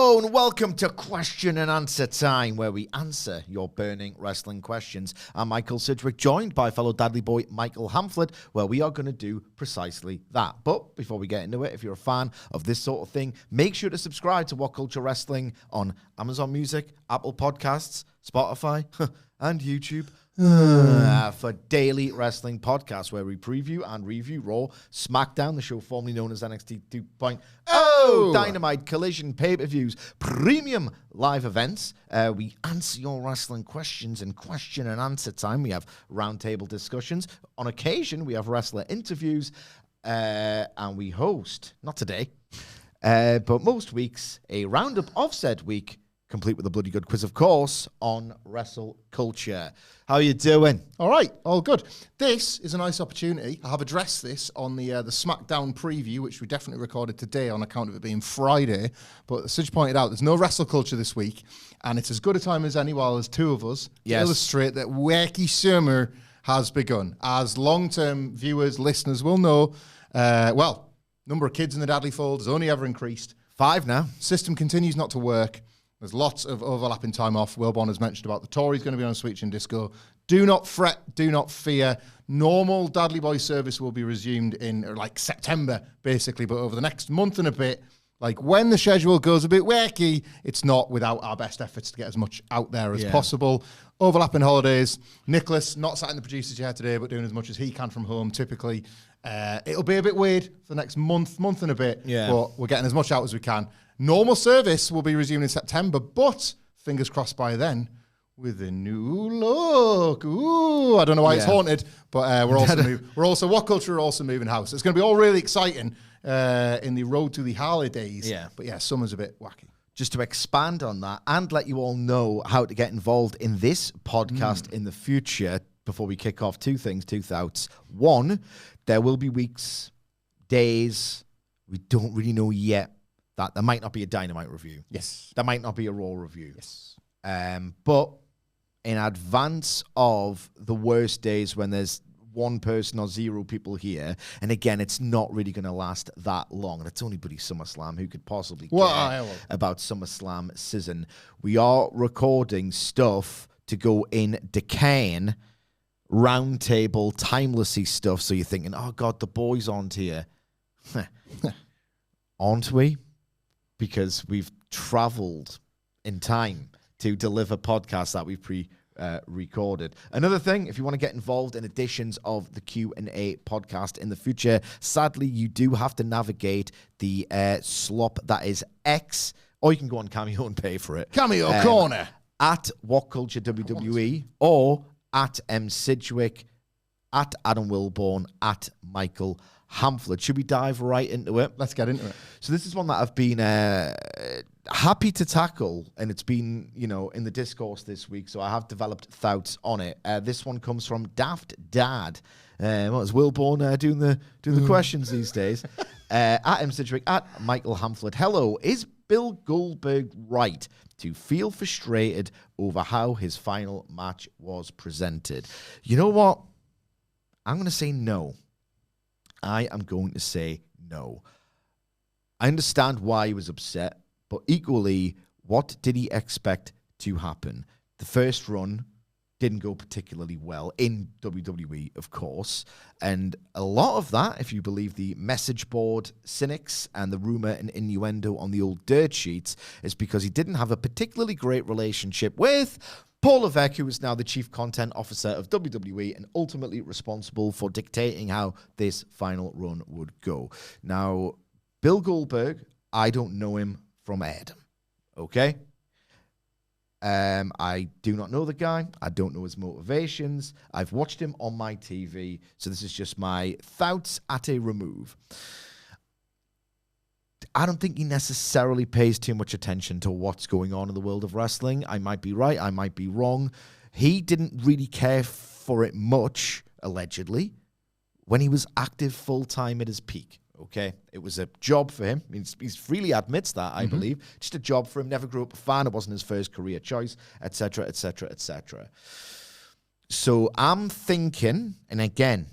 Hello and welcome to Question and Answer Time, where we answer your burning wrestling questions. I'm Michael Sidgwick, joined by fellow Dadley Boy Michael Hamflett, where we are going to do precisely that. But before we get into it, if you're a fan of this sort of thing, make sure to subscribe to WhatCulture Wrestling on Amazon Music, Apple Podcasts, Spotify, and YouTube. For daily wrestling podcasts where we preview and review Raw, SmackDown, the show formerly known as NXT 2.0, Dynamite, Collision, pay-per-views, premium live events. We answer your wrestling questions in question and answer time. We have roundtable discussions. On occasion, we have wrestler interviews, and we host, not today, but most weeks, a roundup of said week, complete with a bloody good quiz, of course, on WrestleCulture. How you doing? All right, all good. This is a nice opportunity. I have addressed this on the SmackDown preview, which we definitely recorded today on account of it being Friday. But as Sidge pointed out, there's no WrestleCulture this week, and it's as good a time as any while there's two of us to illustrate that wacky summer has begun. As long-term viewers, listeners will know, number of kids in the Dadley fold has only ever increased. 5 now. System continues not to work. There's lots of overlapping time off. Wilborn has mentioned about the Tories going to be on Switch and Disco. Do not fret, do not fear. Normal Dadley Boy service will be resumed in September, basically, but over the next month and a bit, when the schedule goes a bit wacky, it's not without our best efforts to get as much out there as possible. Overlapping holidays. Nicholas, not sat in the producer's chair today, but doing as much as he can from home, typically. It'll be a bit weird for the next month and a bit, but we're getting as much out as we can. Normal service will be resumed in September, but fingers crossed by then with a new look. Ooh, I don't know why it's haunted, but we're also WhatCulture are also moving house. It's going to be all really exciting in the road to the holidays. Yeah. But summer's a bit wacky. Just to expand on that and let you all know how to get involved in this podcast in the future, before we kick off, two thoughts. One, there will be weeks, days, we don't really know yet, that there might not be a Dynamite review. Yes. There might not be a Raw review. Yes. But in advance of the worst days when there's one person or zero people here, and again, it's not really going to last that long, and it's only bloody SummerSlam, who could possibly care about SummerSlam season. We are recording stuff to go in decaying, roundtable, timelessy stuff, so you're thinking, oh God, the boys aren't here. Aren't we? Because we've traveled in time to deliver podcasts that we've recorded. Another thing, if you want to get involved in editions of the Q&A podcast in the future, sadly, you do have to navigate the slop that is X, or you can go on Cameo and pay for it. Cameo Corner. At WhatCulture WWE, or at M. Sidgwick, at Adam Wilborn, at Michael Hamflett. Should we dive right into it? Let's get into it. So this is one that I've been happy to tackle, and it's been, in the discourse this week, so I have developed thoughts on it. This one comes from Daft Dad. Is Wilborn doing the questions these days? At M. Sidgwick, at Michael Hamflett. Hello, is Bill Goldberg right to feel frustrated over how his final match was presented? You know what? I'm going to say no. I am going to say no. I understand why he was upset, but equally, what did he expect to happen? The first run didn't go particularly well in WWE, of course, and a lot of that, if you believe the message board cynics and the rumor and innuendo on the old dirt sheets, is because he didn't have a particularly great relationship with Paul Levesque, who is now the chief content officer of WWE and ultimately responsible for dictating how this final run would go. Now, Bill Goldberg, I don't know him from Adam, okay? I do not know the guy. I don't know his motivations. I've watched him on my TV, so this is just my thoughts at a remove. I don't think he necessarily pays too much attention to what's going on in the world of wrestling. I might be right. I might be wrong. He didn't really care for it much, allegedly, when he was active full-time at his peak. Okay, it was a job for him. I mean, he freely admits that, I believe. Just a job for him. Never grew up a fan. It wasn't his first career choice, etc., etc., etc. So I'm thinking, and again,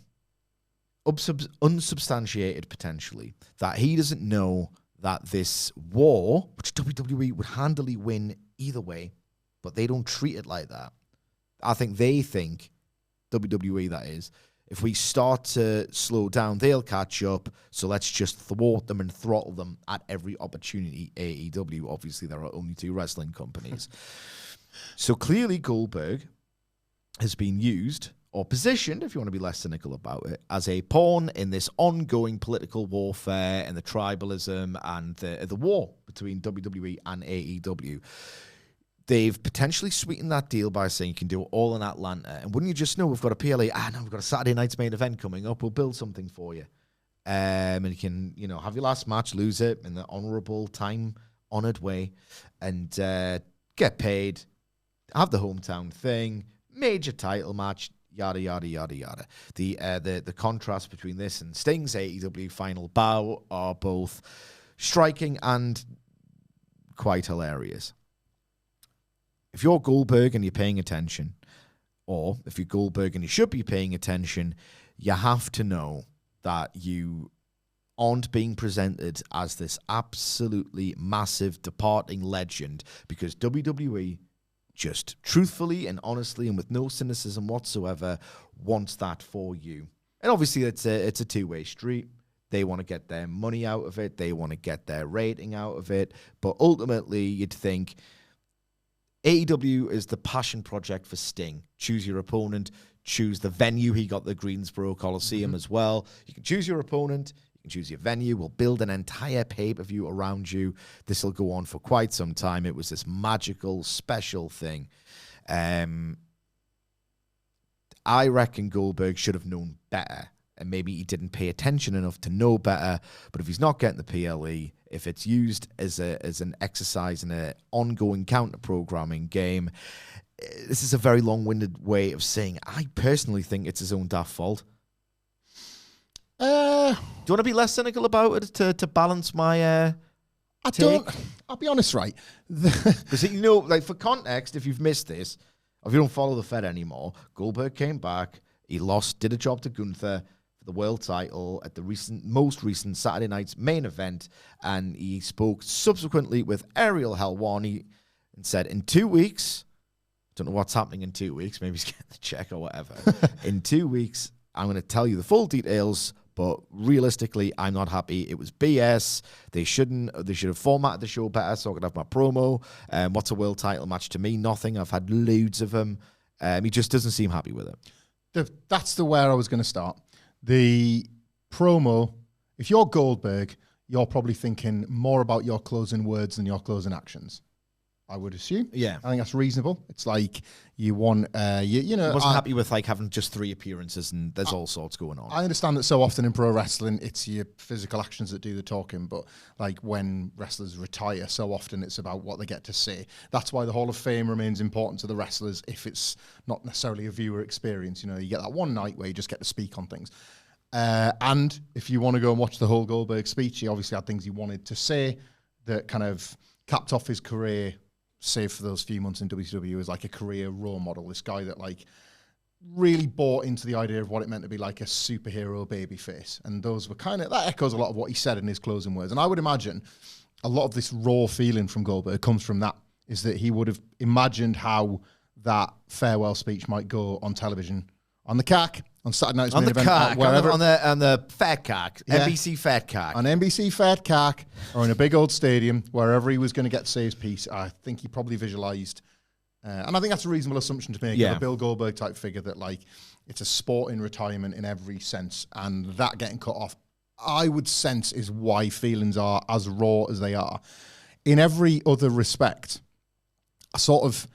unsubstantiated potentially, that he doesn't know that this war, which WWE would handily win either way, but they don't treat it like that. I think they think, WWE that is, if we start to slow down, they'll catch up. So let's just thwart them and throttle them at every opportunity. AEW, obviously, there are only 2 wrestling companies. So clearly Goldberg has been used or positioned, if you want to be less cynical about it, as a pawn in this ongoing political warfare and the tribalism and the war between WWE and AEW. They've potentially sweetened that deal by saying you can do it all in Atlanta. And wouldn't you just know, we've got a PLE. No, we've got a Saturday night's main event coming up. We'll build something for you. And you can, have your last match, lose it in the honorable, time-honored way, and get paid, have the hometown thing, major title match, yada, yada, yada, yada. The contrast between this and Sting's AEW Final Bout are both striking and quite hilarious. If you're Goldberg and you're paying attention, or if you're Goldberg and you should be paying attention, you have to know that you aren't being presented as this absolutely massive departing legend, because WWE just truthfully and honestly and with no cynicism whatsoever wants that for you. And obviously it's a two-way street. They want to get their money out of it. They want to get their rating out of it. But ultimately, you'd think AEW is the passion project for Sting. Choose your opponent. Choose the venue. He got the Greensboro Coliseum as well. You can choose your opponent. You can choose your venue. We'll build an entire pay-per-view around you. This will go on for quite some time. It was this magical, special thing. I reckon Goldberg should have known better. And maybe he didn't pay attention enough to know better. But if he's not getting the PLE, if it's used as an exercise in an ongoing counter-programming game, this is a very long-winded way of saying I personally think it's his own daft fault. Do you want to be less cynical about it to balance my take? I'll be honest, right? Because, for context, if you've missed this, or if you don't follow the Fed anymore, Goldberg came back, he did a job to Gunther for the world title at the most recent Saturday night's main event, and he spoke subsequently with Ariel Helwani and said, in 2 weeks, don't know what's happening in 2 weeks, maybe he's getting the check or whatever. In 2 weeks, I'm going to tell you the full details, but realistically, I'm not happy. It was BS. They should have formatted the show better so I could have my promo. What's a world title match to me? Nothing. I've had loads of them. He just doesn't seem happy with it. That's where I was going to start. The promo, if you're Goldberg, you're probably thinking more about your closing words than your closing actions, I would assume. Yeah. I think that's reasonable. It's like you want, He wasn't happy with having just 3 appearances and there's all sorts going on. I understand that so often in pro wrestling, it's your physical actions that do the talking, but when wrestlers retire, so often it's about what they get to say. That's why the Hall of Fame remains important to the wrestlers if it's not necessarily a viewer experience. You get that one night where you just get to speak on things. And if you want to go and watch the whole Goldberg speech, he obviously had things he wanted to say that kind of capped off his career, save for those few months in WCW, as a career role model. This guy that really bought into the idea of what it meant to be like a superhero babyface. And those were that echoes a lot of what he said in his closing words. And I would imagine a lot of this raw feeling from Goldberg comes from that, is that he would have imagined how that farewell speech might go on television, on the CAC, on Saturday night's main event, wherever. On the Fat CAC, yeah. NBC Fat CAC. On NBC Fat CAC, or in a big old stadium, wherever he was going to get to say his piece. I think he probably visualised, and I think that's a reasonable assumption to make, of a Bill Goldberg type figure, that it's a sport in retirement in every sense, and that getting cut off, I would sense, is why feelings are as raw as they are. In every other respect, I sort of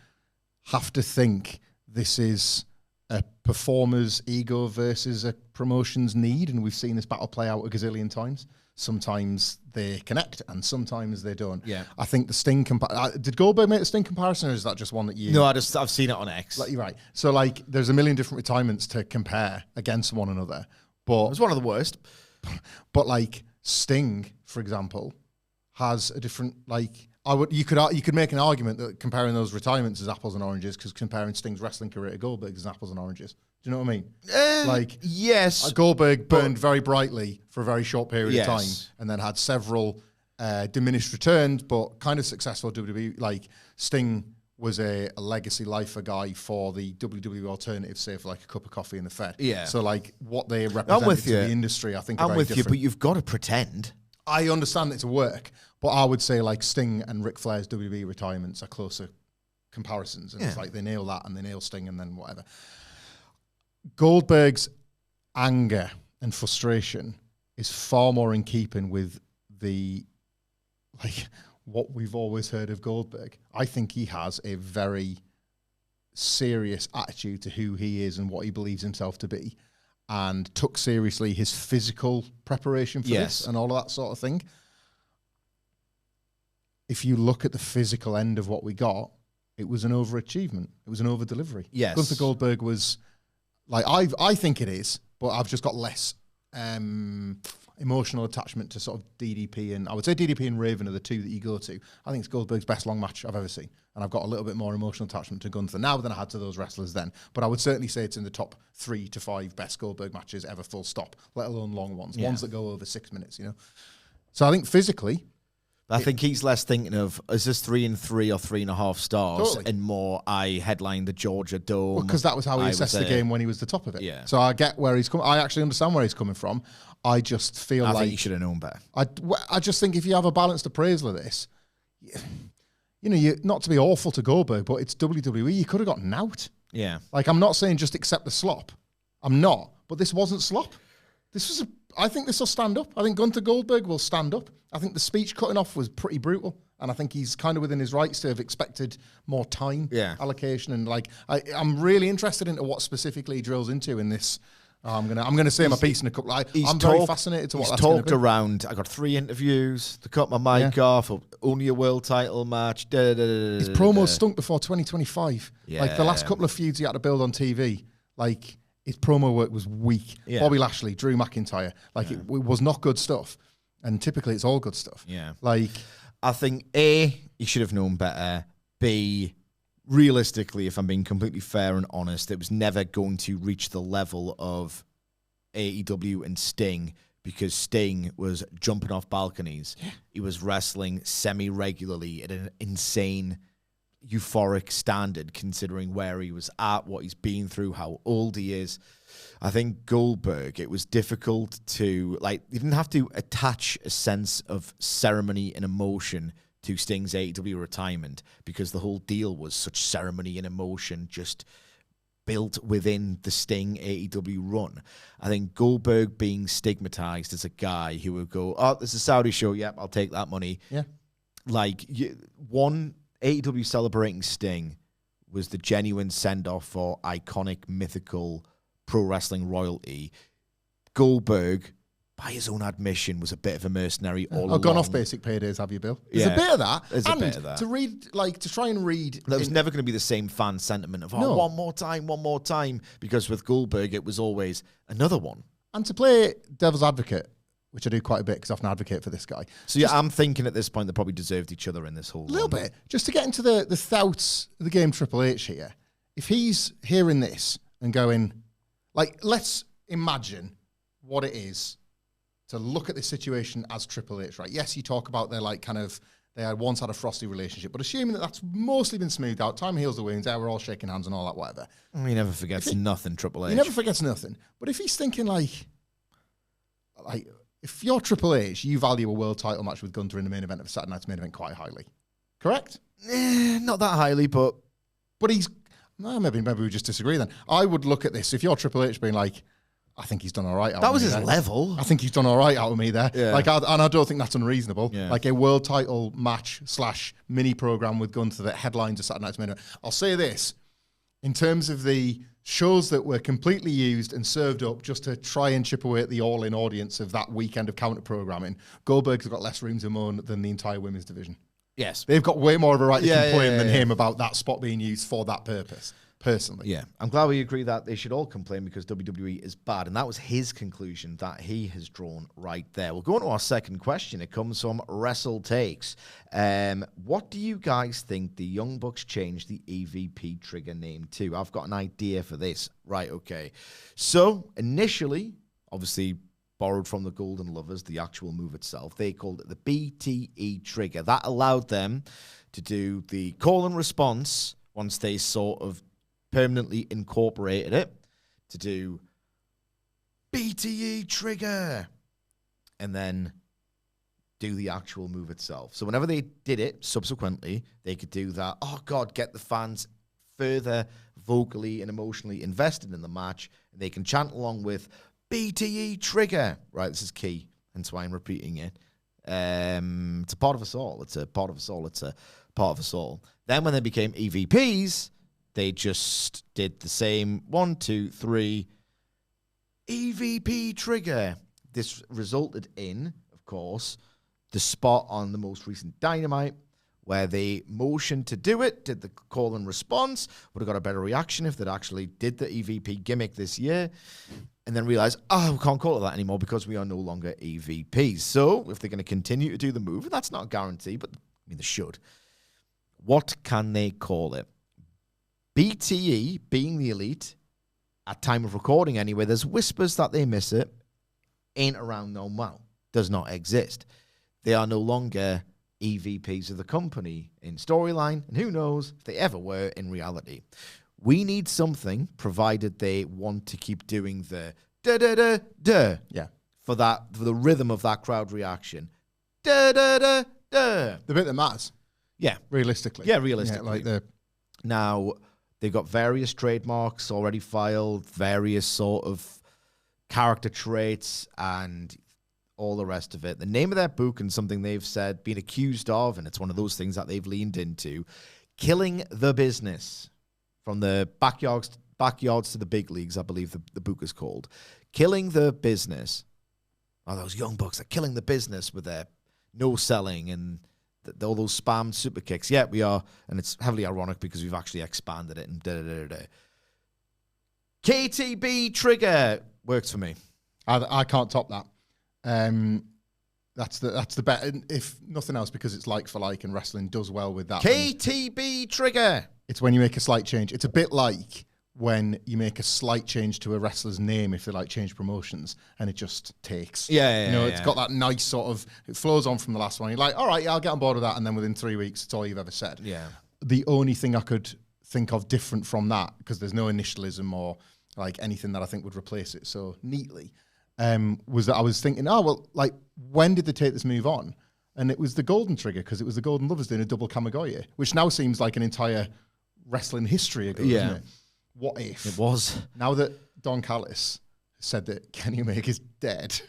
have to think this is a performer's ego versus a promotion's need, and we've seen this battle play out a gazillion times. Sometimes they connect, and sometimes they don't. Yeah, I think the Sting did Goldberg make the Sting comparison, or is that just one that you? No, I've seen it on X. You're right. So there's a million different retirements to compare against one another, but it was one of the worst. But Sting, for example, has a different you could make an argument that comparing those retirements is apples and oranges, because comparing Sting's wrestling career to Goldberg's is apples and oranges. Do you know what I mean? Yes. Goldberg burned very brightly for a very short period of time, and then had several diminished returns, but kind of successful WWE. Like Sting was a legacy lifer guy for the WWE alternative, say for like a cup of coffee in the Fed. Yeah. So like what they represented to the industry, I think, I'm are very with different. you, but you've got to pretend. I understand it's a work, but I would say like Sting and Ric Flair's WWE retirements are closer comparisons. And it's like they nail that and they nail Sting and then whatever. Goldberg's anger and frustration is far more in keeping with the, like, what we've always heard of Goldberg. I think he has a very serious attitude to who he is and what he believes himself to be, and took seriously his physical preparation for this and all of that sort of thing. If you look at the physical end of what we got, it was an overachievement. It was an over-delivery. Yes. Gunther Goldberg was, like, I think it is, but I've just got less emotional attachment to sort of DDP, and I would say DDP and Raven are the two that you go to. I think it's Goldberg's best long match I've ever seen, and I've got a little bit more emotional attachment to Gunther now than I had to those wrestlers then. But I would certainly say it's in the top 3 to 5 best Goldberg matches ever, full stop, let alone long ones, ones that go over 6 minutes, you know. So I think physically, I think he's less thinking of, is this 3 and 3 or 3.5 stars, Totally. and more, I headlined the Georgia Dome. because that was how he I assessed was the game when he was the top of it. Yeah. So I get where he's coming. I actually understand where he's coming from. I just feel I like think you should have known better. I just think if you have a balanced appraisal of this, you know, you not to be awful to Goldberg, but it's WWE. You could have gotten out. Yeah. Like, I'm not saying just accept the slop. I'm not. But this wasn't slop. This was I think this will stand up. I think Gunther Goldberg will stand up. I think the speech cutting off was pretty brutal. And I think he's kind of within his rights to have expected more time allocation. And like, I'm really interested into what specifically he drills into in this. I'm gonna say my piece in a couple. I'm very fascinated to what that's going to be. He's talked around. I got 3 interviews. They cut my mic off. Only a world title match. His promos stunk before 2025. Yeah. Like the last couple of feuds he had to build on TV. Like his promo work was weak. Yeah. Bobby Lashley, Drew McIntyre. Like it was not good stuff. And typically it's all good stuff. Yeah. Like, I think A, he should have known better. B, realistically, if I'm being completely fair and honest, it was never going to reach the level of AEW and Sting, because Sting was jumping off balconies. Yeah. He was wrestling semi-regularly at an insane, euphoric standard, considering where he was at, what he's been through, how old he is. I think Goldberg, it was difficult to, like, you didn't have to attach a sense of ceremony and emotion to Sting's AEW retirement, because the whole deal was such ceremony and emotion just built within the Sting AEW run. I think Goldberg being stigmatized as a guy who would go, oh, there's a Saudi show, yep, I'll take that money. yeah. Like, one, AEW celebrating Sting was the genuine send-off for iconic, mythical pro wrestling royalty. Goldberg, by his own admission, was a bit of a mercenary all along. I've gone off basic paydays, have you, Bill? There's a bit of that. There's a bit of that. To read, like, to try and read... There was never going to be the same fan sentiment of, oh, one more time, because with Goldberg, it was always another one. And to play devil's advocate, which I do quite a bit because I often advocate for this guy. So yeah, I'm thinking at this point they probably deserved each other in this whole... A little bit. Just to get into the thoughts of the game Triple H here. If he's hearing this and going... Like, let's imagine what it is to look at this situation as Triple H, right? Yes, you talk about their, like, kind of, they had once had a frosty relationship, but assuming that that's mostly been smoothed out, time heals the wounds, we're all shaking hands and all that, whatever. He never forgets nothing, Triple H. He never forgets nothing. But if he's thinking, like, if you're Triple H, you value a world title match with Gunther in the main event of a Saturday Night's main event quite highly. Correct? Not that highly, but he's... No, maybe we just disagree then. I would look at this, if you're Triple H being like, I think he's done all right out of me. That was his there. level. I think he's done all right out of me there. Yeah. Like, and I don't think that's unreasonable. Yeah. Like a world title match / mini program with Gunther that headlines a Saturday Night's main event. I'll say this, in terms of the shows that were completely used and served up just to try and chip away at the All In audience of that weekend of counter programming, Goldberg's got less room to moan than the entire women's division. Yes. They've got way more of a right to complain than him about that spot being used for that purpose. Personally. Yeah, I'm glad we agree that they should all complain because WWE is bad. And that was his conclusion that he has drawn right there. We'll go on to our second question. It comes from Wrestle Takes. What do you guys think the Young Bucks changed the EVP trigger name to? I've got an idea for this. Right, okay. So, initially, obviously, borrowed from the Golden Lovers, the actual move itself. They called it the BTE trigger. That allowed them to do the call and response once they sort of permanently incorporated it, to do BTE trigger and then do the actual move itself. So whenever they did it subsequently, they could do that, oh God, get the fans further vocally and emotionally invested in the match, and they can chant along with BTE trigger. Right, this is key, hence why I'm repeating it. It's a part of us all. It's a part of us all. It's a part of us all. Then when they became EVPs, they just did the same 1, 2, 3 EVP trigger. This resulted in, of course, the spot on the most recent Dynamite where they motioned to do it, did the call and response, would have got a better reaction if they'd actually did the EVP gimmick this year, and then realized, we can't call it that anymore because we are no longer EVPs. So if they're going to continue to do the move, and that's not a guarantee, but I mean, they should. What can they call it? BTE, being the Elite, at time of recording anyway, there's whispers that they miss it, ain't around no more, does not exist. They are no longer EVPs of the company in storyline, and who knows if they ever were in reality. We need something, provided they want to keep doing the da-da-da-da, for the rhythm of that crowd reaction. Da-da-da-da. The bit that matters. Yeah. Realistically. Yeah, realistically. Now, they've got various trademarks already filed, various sort of character traits, and all the rest of it. The name of their book and something they've said, been accused of, and it's one of those things that they've leaned into, killing the business. From the backyards to the big leagues, I believe the book is called. Killing the business. Oh, those young bucks are killing the business with their no selling and all those spam super kicks. Yeah, we are, and it's heavily ironic because we've actually expanded it and da-da-da-da. KTB trigger works for me. I can't top that. That's the bet, if nothing else, because it's like for like, and wrestling does well with that. KTB trigger. It's when you make a slight change. It's a bit like when you make a slight change to a wrestler's name if they like change promotions, and it just takes. It's got that nice sort of, it flows on from the last one. You're like, all right, yeah, I'll get on board with that, and then within 3 weeks, it's all you've ever said. Yeah. The only thing I could think of different from that, because there's no initialism or like anything that I think would replace it so neatly, was that I was thinking, when did they take this move on? And it was the Golden Trigger, because it was the Golden Lovers doing a double Kamigoye, which now seems like an entire wrestling history ago, isn't it? What if? It was. Now that Don Callis said that Kenny Omega's dead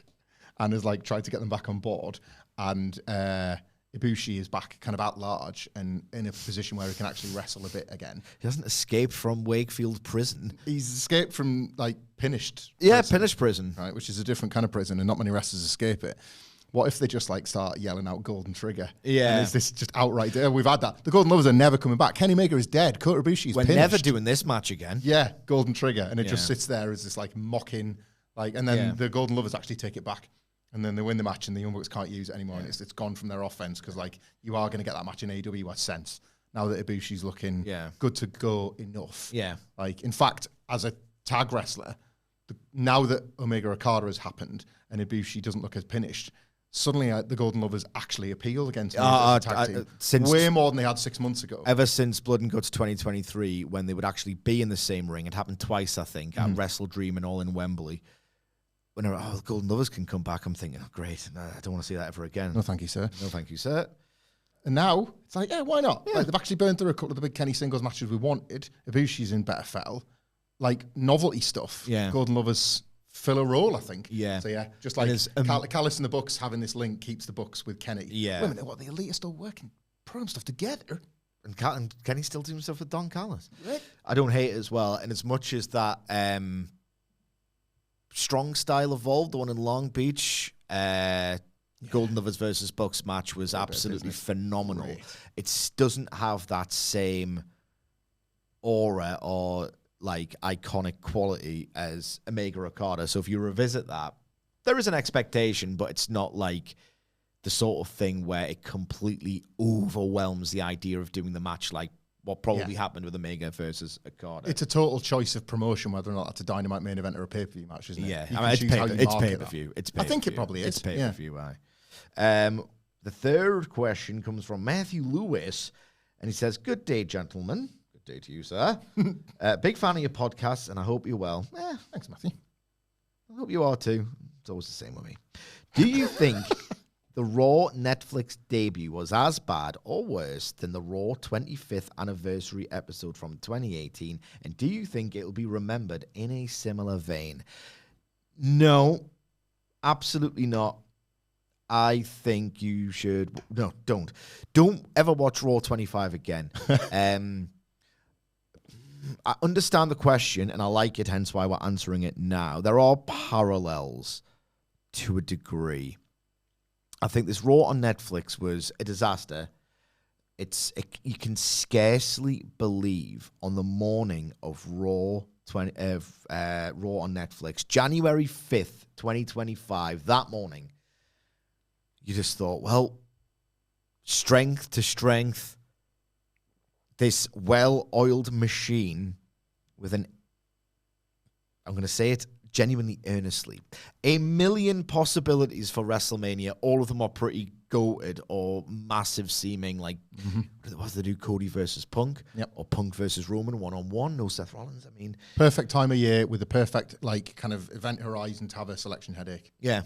and has like tried to get them back on board, and Ibushi is back kind of at large and in a position where he can actually wrestle a bit again. He hasn't escaped from Wakefield prison. He's escaped from like Pinished. Yeah, Pinished prison. Right, which is a different kind of prison, and not many wrestlers escape it. What if they just like start yelling out Golden Trigger? Yeah. And is this just outright? We've had that. The Golden Lovers are never coming back. Kenny Omega is dead. Kota Ibushi's We're Pinished. never doing this match again. Yeah, Golden Trigger. And it just sits there as this like mocking, like, and then the Golden Lovers actually take it back. And then they win the match, and the Young Bucks can't use it anymore. And it's gone from their offense, because like you are going to get that match in AEW with sense. Now that Ibushi's looking good to go enough. Yeah. Like, in fact, as a tag wrestler, now that Omega Okada has happened and Ibushi doesn't look as Pinished, suddenly the Golden Lovers actually appeal against me as a tag team. Since way more than they had 6 months ago. Ever since Blood and Guts 2023, when they would actually be in the same ring. It happened twice, I think, at Wrestle Dream and All in Wembley. When the Golden Lovers can come back, I'm thinking, great, I don't want to see that ever again. No, thank you, sir. No, thank you, sir. And now, it's like, why not? Yeah. Like, they've actually burned through a couple of the big Kenny singles matches we wanted. Ibushi's in better fell. Like, novelty stuff. Yeah. Golden Lovers fill a role, I think. Yeah. So, just like Callis and the Bucks having this link keeps the Bucks with Kenny. Yeah. Wait a minute, what, the Elite are still working program stuff together? And Kenny's still doing stuff with Don Callis. Right. I don't hate it as well. And as much as that strong style evolved, the one in Long Beach, Golden Lovers versus Bucks match was absolutely phenomenal. Great. It doesn't have that same aura or like iconic quality as Omega Okada. So if you revisit that, there is an expectation, but it's not like the sort of thing where it completely overwhelms the idea of doing the match like what probably happened with Omega versus Okada. It's a total choice of promotion whether or not that's a Dynamite main event or a pay-per-view match, isn't it? Yeah, It's pay-per-view. I think it probably is. It's pay-per-view, The third question comes from Matthew Lewis, and he says, "Good day, gentlemen." Good day to you, sir. Big fan of your podcast, and I hope you're well. Thanks, Matthew. I hope you are too. It's always the same with me. Do you think the Raw Netflix debut was as bad or worse than the Raw 25th anniversary episode from 2018? And do you think it will be remembered in a similar vein? No, absolutely not. I think you should... No, don't. Don't ever watch Raw 25 again. I understand the question, and I like it, hence why we're answering it now. There are parallels to a degree. I think this Raw on Netflix was a disaster. You can scarcely believe on the morning of Raw on Netflix, January 5th, 2025, that morning, you just thought, well, strength to strength, this well-oiled machine with I'm going to say it genuinely earnestly, 1,000,000 possibilities for WrestleMania. All of them are pretty goated or massive seeming, like, what did they do, Cody versus Punk? Yep. Or Punk versus Roman one-on-one? No Seth Rollins, I mean. Perfect time of year with the perfect, like, kind of event horizon to have a selection headache. Yeah.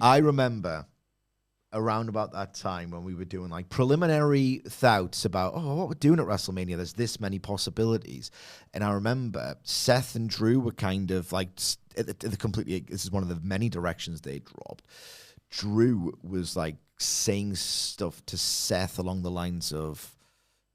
I remember around about that time when we were doing like preliminary thoughts about, what we're doing at WrestleMania, there's this many possibilities. And I remember Seth and Drew were kind of like, this is one of the many directions they dropped. Drew was like saying stuff to Seth along the lines of,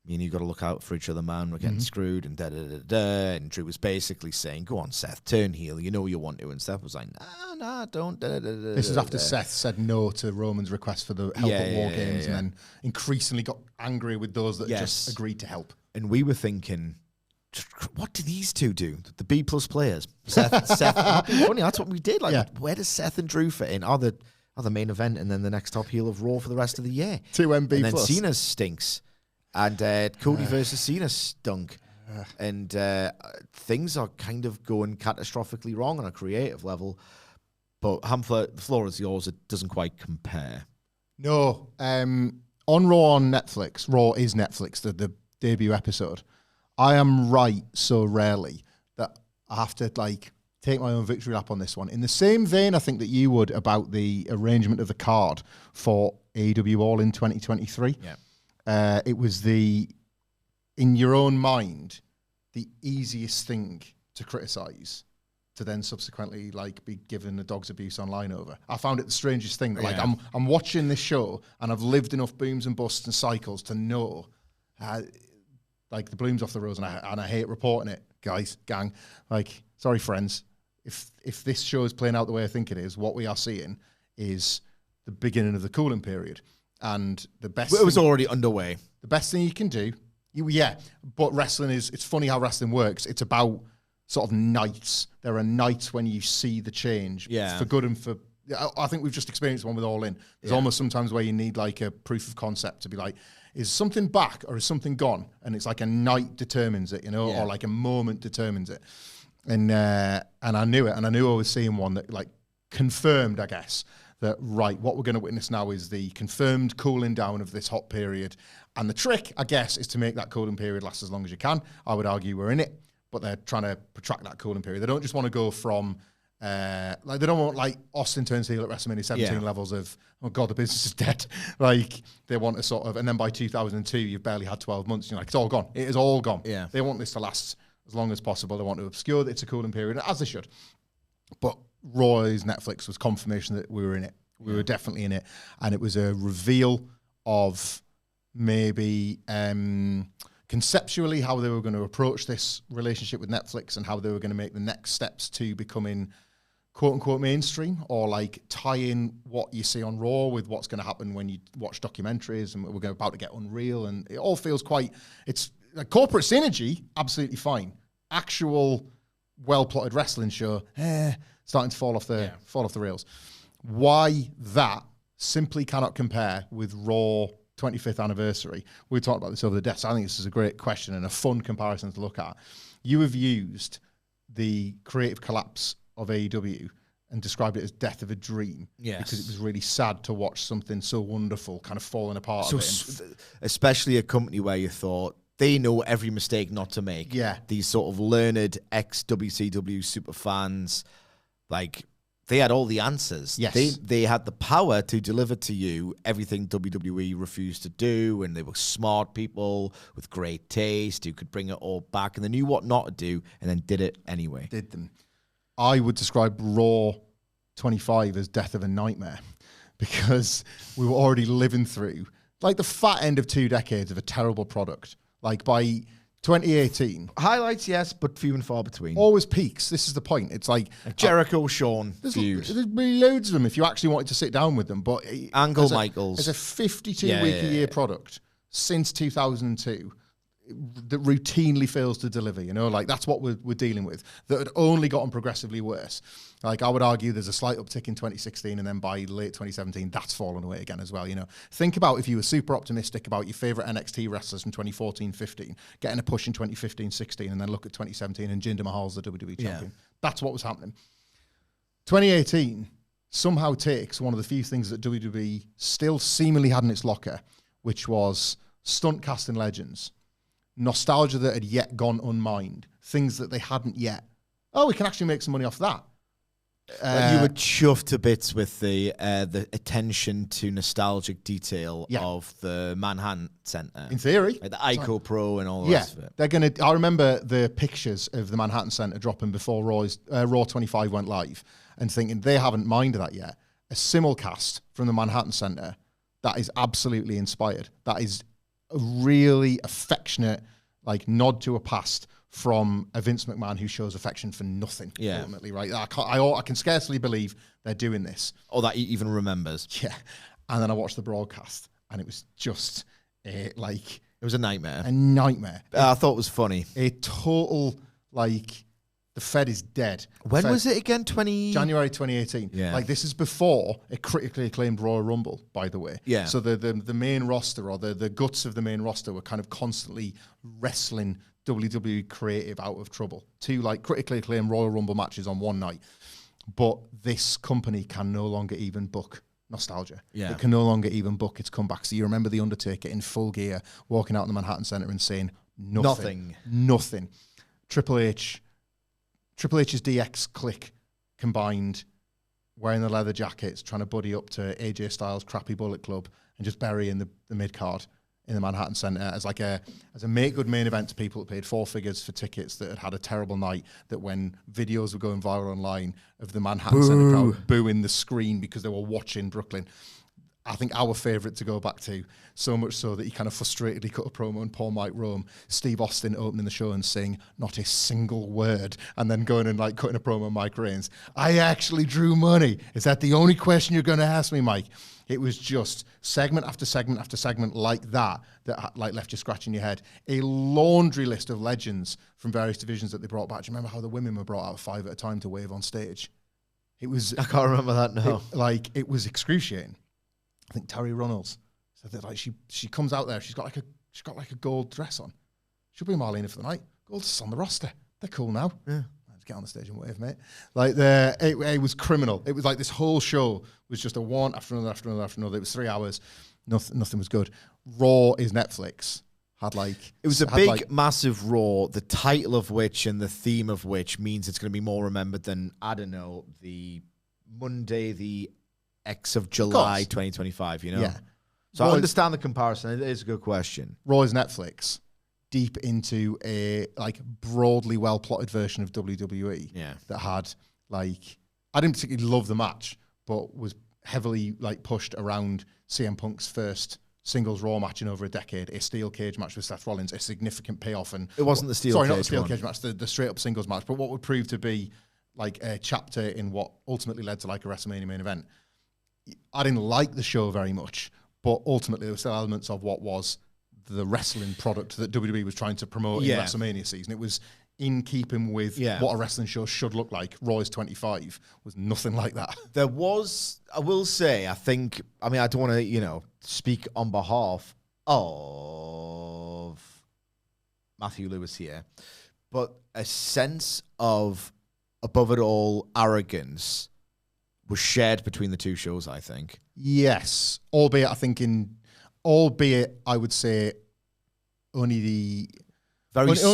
you got to look out for each other, man. We're getting screwed, and da-da-da-da. And Drew was basically saying, go on, Seth, turn heel. You know you want to. And Seth was like, nah, don't. Da-da-da-da-da. This is after Seth said no to Roman's request for the help at War Games, and then increasingly got angry with those that just agreed to help. And we were thinking, what do these two do? The B-plus players. Seth. Funny, that's what we did. Like, where does Seth and Drew fit in? Are the main event and then the next top heel of Raw for the rest of the year? 2 MB+. And then Cena stinks. And Cody versus Cena stunk. And things are kind of going catastrophically wrong on a creative level. But the floor is yours. It doesn't quite compare. No. On Raw on Netflix, Raw is Netflix, the debut episode. I am right so rarely that I have to, like, take my own victory lap on this one. In the same vein, I think that you would about the arrangement of the card for AEW All In 2023. Yeah. It was in your own mind, the easiest thing to criticize, to then subsequently like be given a dog's abuse online over. I found it the strangest thing that I'm watching this show and I've lived enough booms and busts and cycles to know, like the bloom's off the rose, and I hate reporting it, guys, gang. Like, sorry, friends, if this show is playing out the way I think it is, what we are seeing is the beginning of the cooling period. And the best... It was already underway. The best thing you can do... but wrestling is... It's funny how wrestling works. It's about sort of nights. There are nights when you see the change. Yeah. For good and for... I think we've just experienced one with All In. There's almost sometimes where you need like a proof of concept to be like, is something back or is something gone? And it's like a night determines it, or like a moment determines it. And I knew it. And I knew I was seeing one that like confirmed, I guess, that, right, what we're going to witness now is the confirmed cooling down of this hot period. And the trick, I guess, is to make that cooling period last as long as you can. I would argue we're in it, but they're trying to protract that cooling period. They don't just want to go from, they don't want, like, Austin turns heel at WrestleMania 17 levels of, oh, God, the business is dead. Like, they want to sort of, and then by 2002, you've barely had 12 months. You're like, it's all gone. It is all gone. Yeah. They want this to last as long as possible. They want to obscure that it's a cooling period, as they should. But Raw's Netflix was confirmation that we were in it. We were definitely in it. And it was a reveal of maybe conceptually how they were going to approach this relationship with Netflix and how they were going to make the next steps to becoming quote-unquote mainstream, or like tie in what you see on Raw with what's going to happen when you watch documentaries, and we're about to get Unreal, and it all feels quite... It's like corporate synergy, absolutely fine. Actual well-plotted wrestling show, starting to fall off the rails. Why that simply cannot compare with Raw 25th anniversary. We talked about this over the desk. I think this is a great question and a fun comparison to look at. You have used the creative collapse of AEW and described it as death of a dream. Yes. Because it was really sad to watch something so wonderful kind of falling apart. So, especially a company where you thought they know every mistake not to make. Yeah. These sort of learned ex-WCW super fans, like, they had all the answers. Yes. They had the power to deliver to you everything WWE refused to do, and they were smart people with great taste who could bring it all back, and they knew what not to do, and then did it anyway. Did them. I would describe Raw 25 as death of a nightmare because we were already living through like the fat end of 2 decades of a terrible product. Like by 2018. Highlights, yes, but few and far between. Always peaks. This is the point. It's like Jericho, Shawn, feud. There's loads of them if you actually wanted to sit down with them. But Angle, Michaels. As a 52-week-a-year product since 2002 that routinely fails to deliver, you know, like that's what we're dealing with. That had only gotten progressively worse. Like I would argue there's a slight uptick in 2016 and then by late 2017, that's fallen away again as well, you know. Think about if you were super optimistic about your favorite NXT wrestlers from 2014-15, getting a push in 2015-16 and then look at 2017 and Jinder Mahal's the WWE champion. That's what was happening. 2018 somehow takes one of the few things that WWE still seemingly had in its locker, which was stunt casting legends. Nostalgia that had yet gone unmined, things that they hadn't yet. Oh, we can actually make some money off that. You were chuffed to bits with the attention to nostalgic detail of the Manhattan Center. In theory. Like the Ico Pro and all the rest of it. They're going to... I remember the pictures of the Manhattan Center dropping before Raw 25 went live and thinking they haven't minded that yet. A simulcast from the Manhattan Center that is absolutely inspired. That is a really affectionate like nod to a past from a Vince McMahon who shows affection for nothing, ultimately, right? I can scarcely believe they're doing this. Or that he even remembers. Yeah. And then I watched the broadcast, and it was just, It was a nightmare. A nightmare. I thought it was funny. A total, like, the Fed is dead. When was it again? January 2018. Yeah. Like, this is before a critically acclaimed Royal Rumble, by the way. Yeah. So the main roster, or the guts of the main roster, were kind of constantly wrestling WWE creative out of trouble. 2 like critically acclaimed Royal Rumble matches on one night. But this company can no longer even book nostalgia. Yeah. It can no longer even book its comeback. So you remember The Undertaker in full gear walking out in the Manhattan Center and saying nothing. Triple H's DX clique combined, wearing the leather jackets, trying to buddy up to AJ Styles' crappy Bullet Club and just burying the mid-card in the Manhattan Center as a make good main event to people that paid 4 figures for tickets that had a terrible night, that when videos were going viral online of the Manhattan Center crowd booing the screen because they were watching Brooklyn. I think our favourite to go back to, so much so that he kind of frustratedly cut a promo on Paul Mike Rome, Steve Austin opening the show and saying not a single word, and then going and like cutting a promo on Mike Reigns. I actually drew money. Is that the only question you're going to ask me, Mike? It was just segment after segment after segment like that like left you scratching your head. A laundry list of legends from various divisions that they brought back. Do you remember how the women were brought out 5 at a time to wave on stage? It was... I can't remember that now. It was excruciating. I think Terry Runnels said that like she comes out there, she's got like a gold dress on. She'll be Marlena for the night. Gold's on the roster. They're cool now. Yeah. Let's get on the stage and wave, mate. Like it was criminal. It was like this whole show was just a one after another after another after another. It was 3 hours. Nothing was good. Raw is Netflix. It was a big, massive Raw, the title of which and the theme of which means it's going to be more remembered than, I don't know, the Monday, the X of July 2025, you know? Yeah. So I understand the comparison. It is a good question. Raw is Netflix, deep into a like broadly well-plotted version of WWE. Yeah. That had like, I didn't particularly love the match, but was heavily like pushed around CM Punk's first singles Raw match in over a decade, a steel cage match with Seth Rollins, a significant payoff. And it wasn't the steel cage not the steel cage match, the straight up singles match, but what would prove to be like a chapter in what ultimately led to like a WrestleMania main event. I didn't like the show very much, but ultimately there were still elements of what was the wrestling product that WWE was trying to promote in WrestleMania season. It was in keeping with Yeah. what a wrestling show should look like. Raw is 25 was nothing like that. There was, I will say, I don't want to, speak on behalf of Matthew Lewis here, but a sense of above it all arrogance was shared between the two shows, I think. Yes, albeit I would say only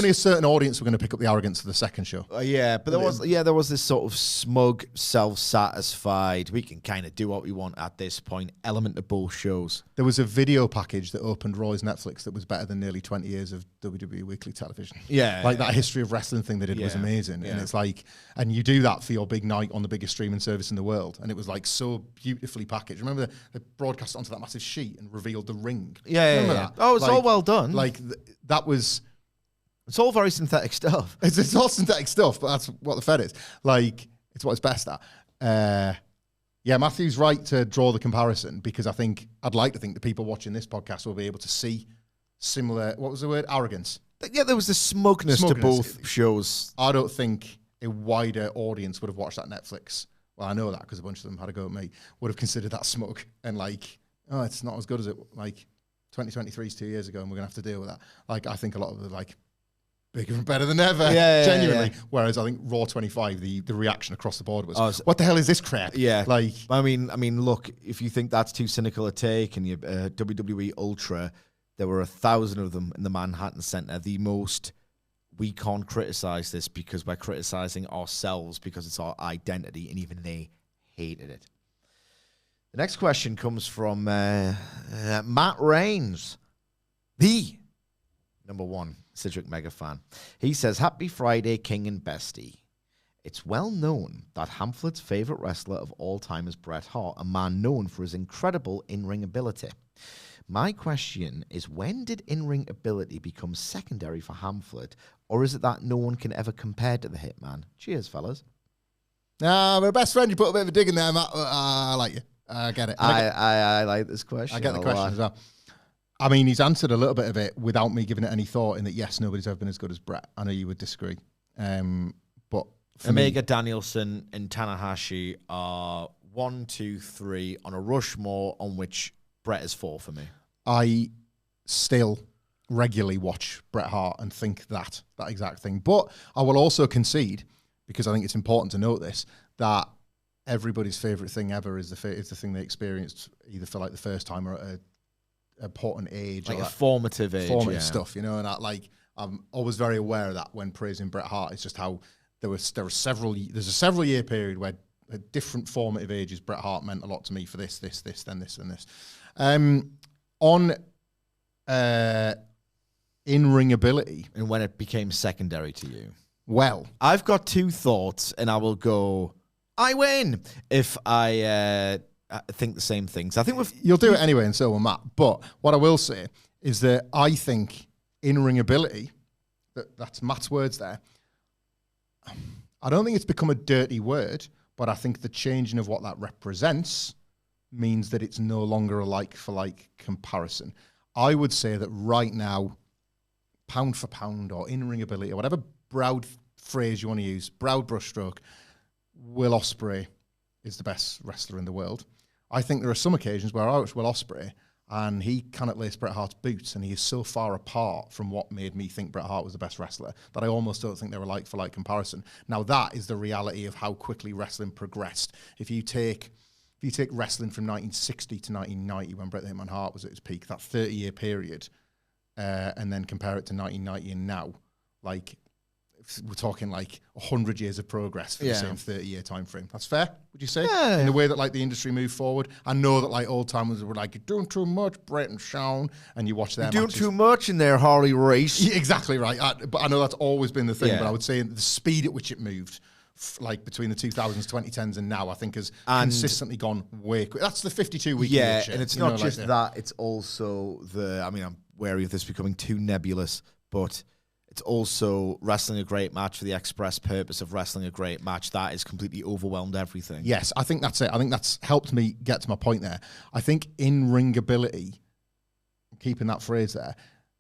a certain audience were going to pick up the arrogance of the second show. Yeah, but there was this sort of smug, self-satisfied, we can kind of do what we want at this point element of both shows. There was a video package that opened Raw's Netflix that was better than nearly 20 years of WWE weekly television. Yeah. Like that history of wrestling thing they did was amazing. Yeah. And it's like, and you do that for your big night on the biggest streaming service in the world. And it was like so beautifully packaged. Remember they broadcast onto that massive sheet and revealed the ring? Yeah. That? Oh, it's all well done. Like that was... It's all very synthetic stuff. It's all synthetic stuff, but that's what the Fed is. Like, it's what it's best at. Yeah, Matthew's right to draw the comparison because I'd like to think the people watching this podcast will be able to see similar, what was the word? Arrogance. Yeah, there was the smugness to both shows. I don't think a wider audience would have watched that Netflix. Well, I know that because a bunch of them had a go at me, would have considered that smug and like, oh, it's not as good as it, like, 2023 is 2 years ago and we're going to have to deal with that. Like, I think a lot of the, like, bigger and better than ever, genuinely. Yeah. Whereas I think Raw 25, the reaction across the board was, what the hell is this crap? Yeah. Like, I mean, look, if you think that's too cynical a take, and you WWE Ultra, there were 1,000 of them in the Manhattan Center. The most, we can't criticize this because we're criticizing ourselves because it's our identity, and even they hated it. The next question comes from Matt Reigns, the number one Sidrick mega fan. He says, "Happy Friday, King and Bestie. It's well known that Hamflet's favorite wrestler of all time is Bret Hart, a man known for his incredible in-ring ability. My question is, when did in-ring ability become secondary for Hamflet, or is it that no one can ever compare to the Hitman? Cheers, fellas." We're best friend. You put a bit of a dig in there, Matt. I like you. I get it. I like this question. I get the question as well. I mean, he's answered a little bit of it without me giving it any thought in that, yes, nobody's ever been as good as Bret. I know you would disagree. But Omega, Danielson, and Tanahashi are 1, 2, 3 on a Rushmore on which Bret is 4 for me. I still regularly watch Bret Hart and think that exact thing. But I will also concede, because I think it's important to note this, that everybody's favourite thing ever is the thing they experienced either for like the first time or at a important age, like a formative age, stuff, and I'm always very aware of that when praising Bret Hart. It's just how there's a several year period where at different formative ages Bret Hart meant a lot to me for this, then this, and this. On in-ring ability, and when it became secondary to you. Well, I've got 2 thoughts, and I will go, I win if I think the same things. I think you'll do it anyway, and so will Matt. But what I will say is that I think in-ring ability, that's Matt's words there, I don't think it's become a dirty word, but I think the changing of what that represents means that it's no longer a like-for-like comparison. I would say that right now, pound for pound or in-ring ability or whatever broad phrase you want to use, broad brushstroke, Will Ospreay is the best wrestler in the world. I think there are some occasions where I watch Will Ospreay and he cannot lace Bret Hart's boots, and he is so far apart from what made me think Bret Hart was the best wrestler that I almost don't think they're a like-for-like comparison. Now, that is the reality of how quickly wrestling progressed. If you take wrestling from 1960 to 1990, when Bret the Hitman Hart was at his peak, that 30-year period, and then compare it to 1990 and now, like, we're talking like 100 years of progress for the same 30-year time frame. That's fair, would you say? Yeah. In the way that like the industry moved forward. I know that like old timers were like, "You're doing too much, Bret and Shawn," and you watch their You're doing matches. too much in there, Harley Race. Yeah, exactly right. But I know that's always been the thing. Yeah. But I would say the speed at which it moved, like between the 2000s, 2010s, and now, I think has consistently gone way quick. That's the 52-week. Yeah, and it's not just that; it's also I'm wary of this becoming too nebulous, but it's also wrestling a great match for the express purpose of wrestling a great match. That has completely overwhelmed everything. Yes, I think that's it. I think that's helped me get to my point there. I think in-ring ability, keeping that phrase there,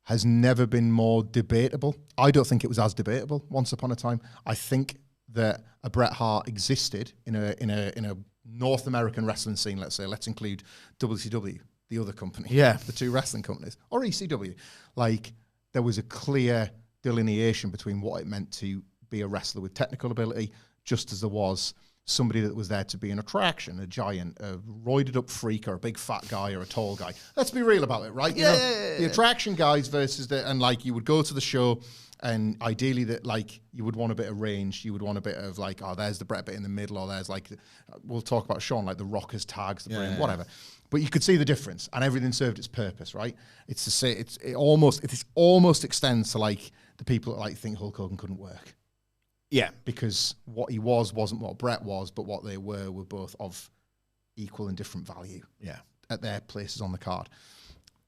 has never been more debatable. I don't think it was as debatable once upon a time. I think that a Bret Hart existed in a North American wrestling scene, let's say. Let's include WCW, the other company. Yeah. The two wrestling companies. Or ECW. Like, there was a clear delineation between what it meant to be a wrestler with technical ability, just as there was somebody that was there to be an attraction, a giant, a roided up freak, or a big fat guy, or a tall guy. Let's be real about it, right? Yeah. The attraction guys versus and like, you would go to the show, and ideally that, like, you would want a bit of range. You would want a bit of, like, oh, there's the Bret bit in the middle, or there's, like, we'll talk about Shawn, like the Rockers tags, the brain, whatever. But you could see the difference, and everything served its purpose, right? It's to say it almost extends to, like, the people that, like, think Hulk Hogan couldn't work. Yeah. Because what he wasn't what Bret was, but what they were both of equal and different value. Yeah. At their places on the card.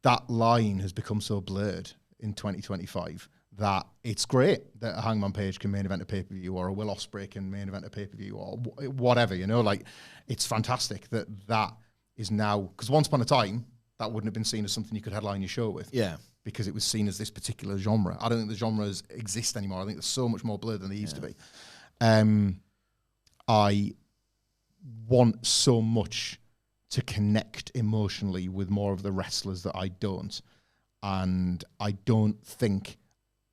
That line has become so blurred in 2025 that it's great that a Hangman Page can main event a pay-per-view, or a Will Ospreay can main event a pay-per-view, or whatever, you know? Like, it's fantastic that is now, because once upon a time, that wouldn't have been seen as something you could headline your show with. Yeah. Because it was seen as this particular genre. I don't think the genres exist anymore. I think they're so much more blurred than they used to be. I want so much to connect emotionally with more of the wrestlers that I don't. And I don't think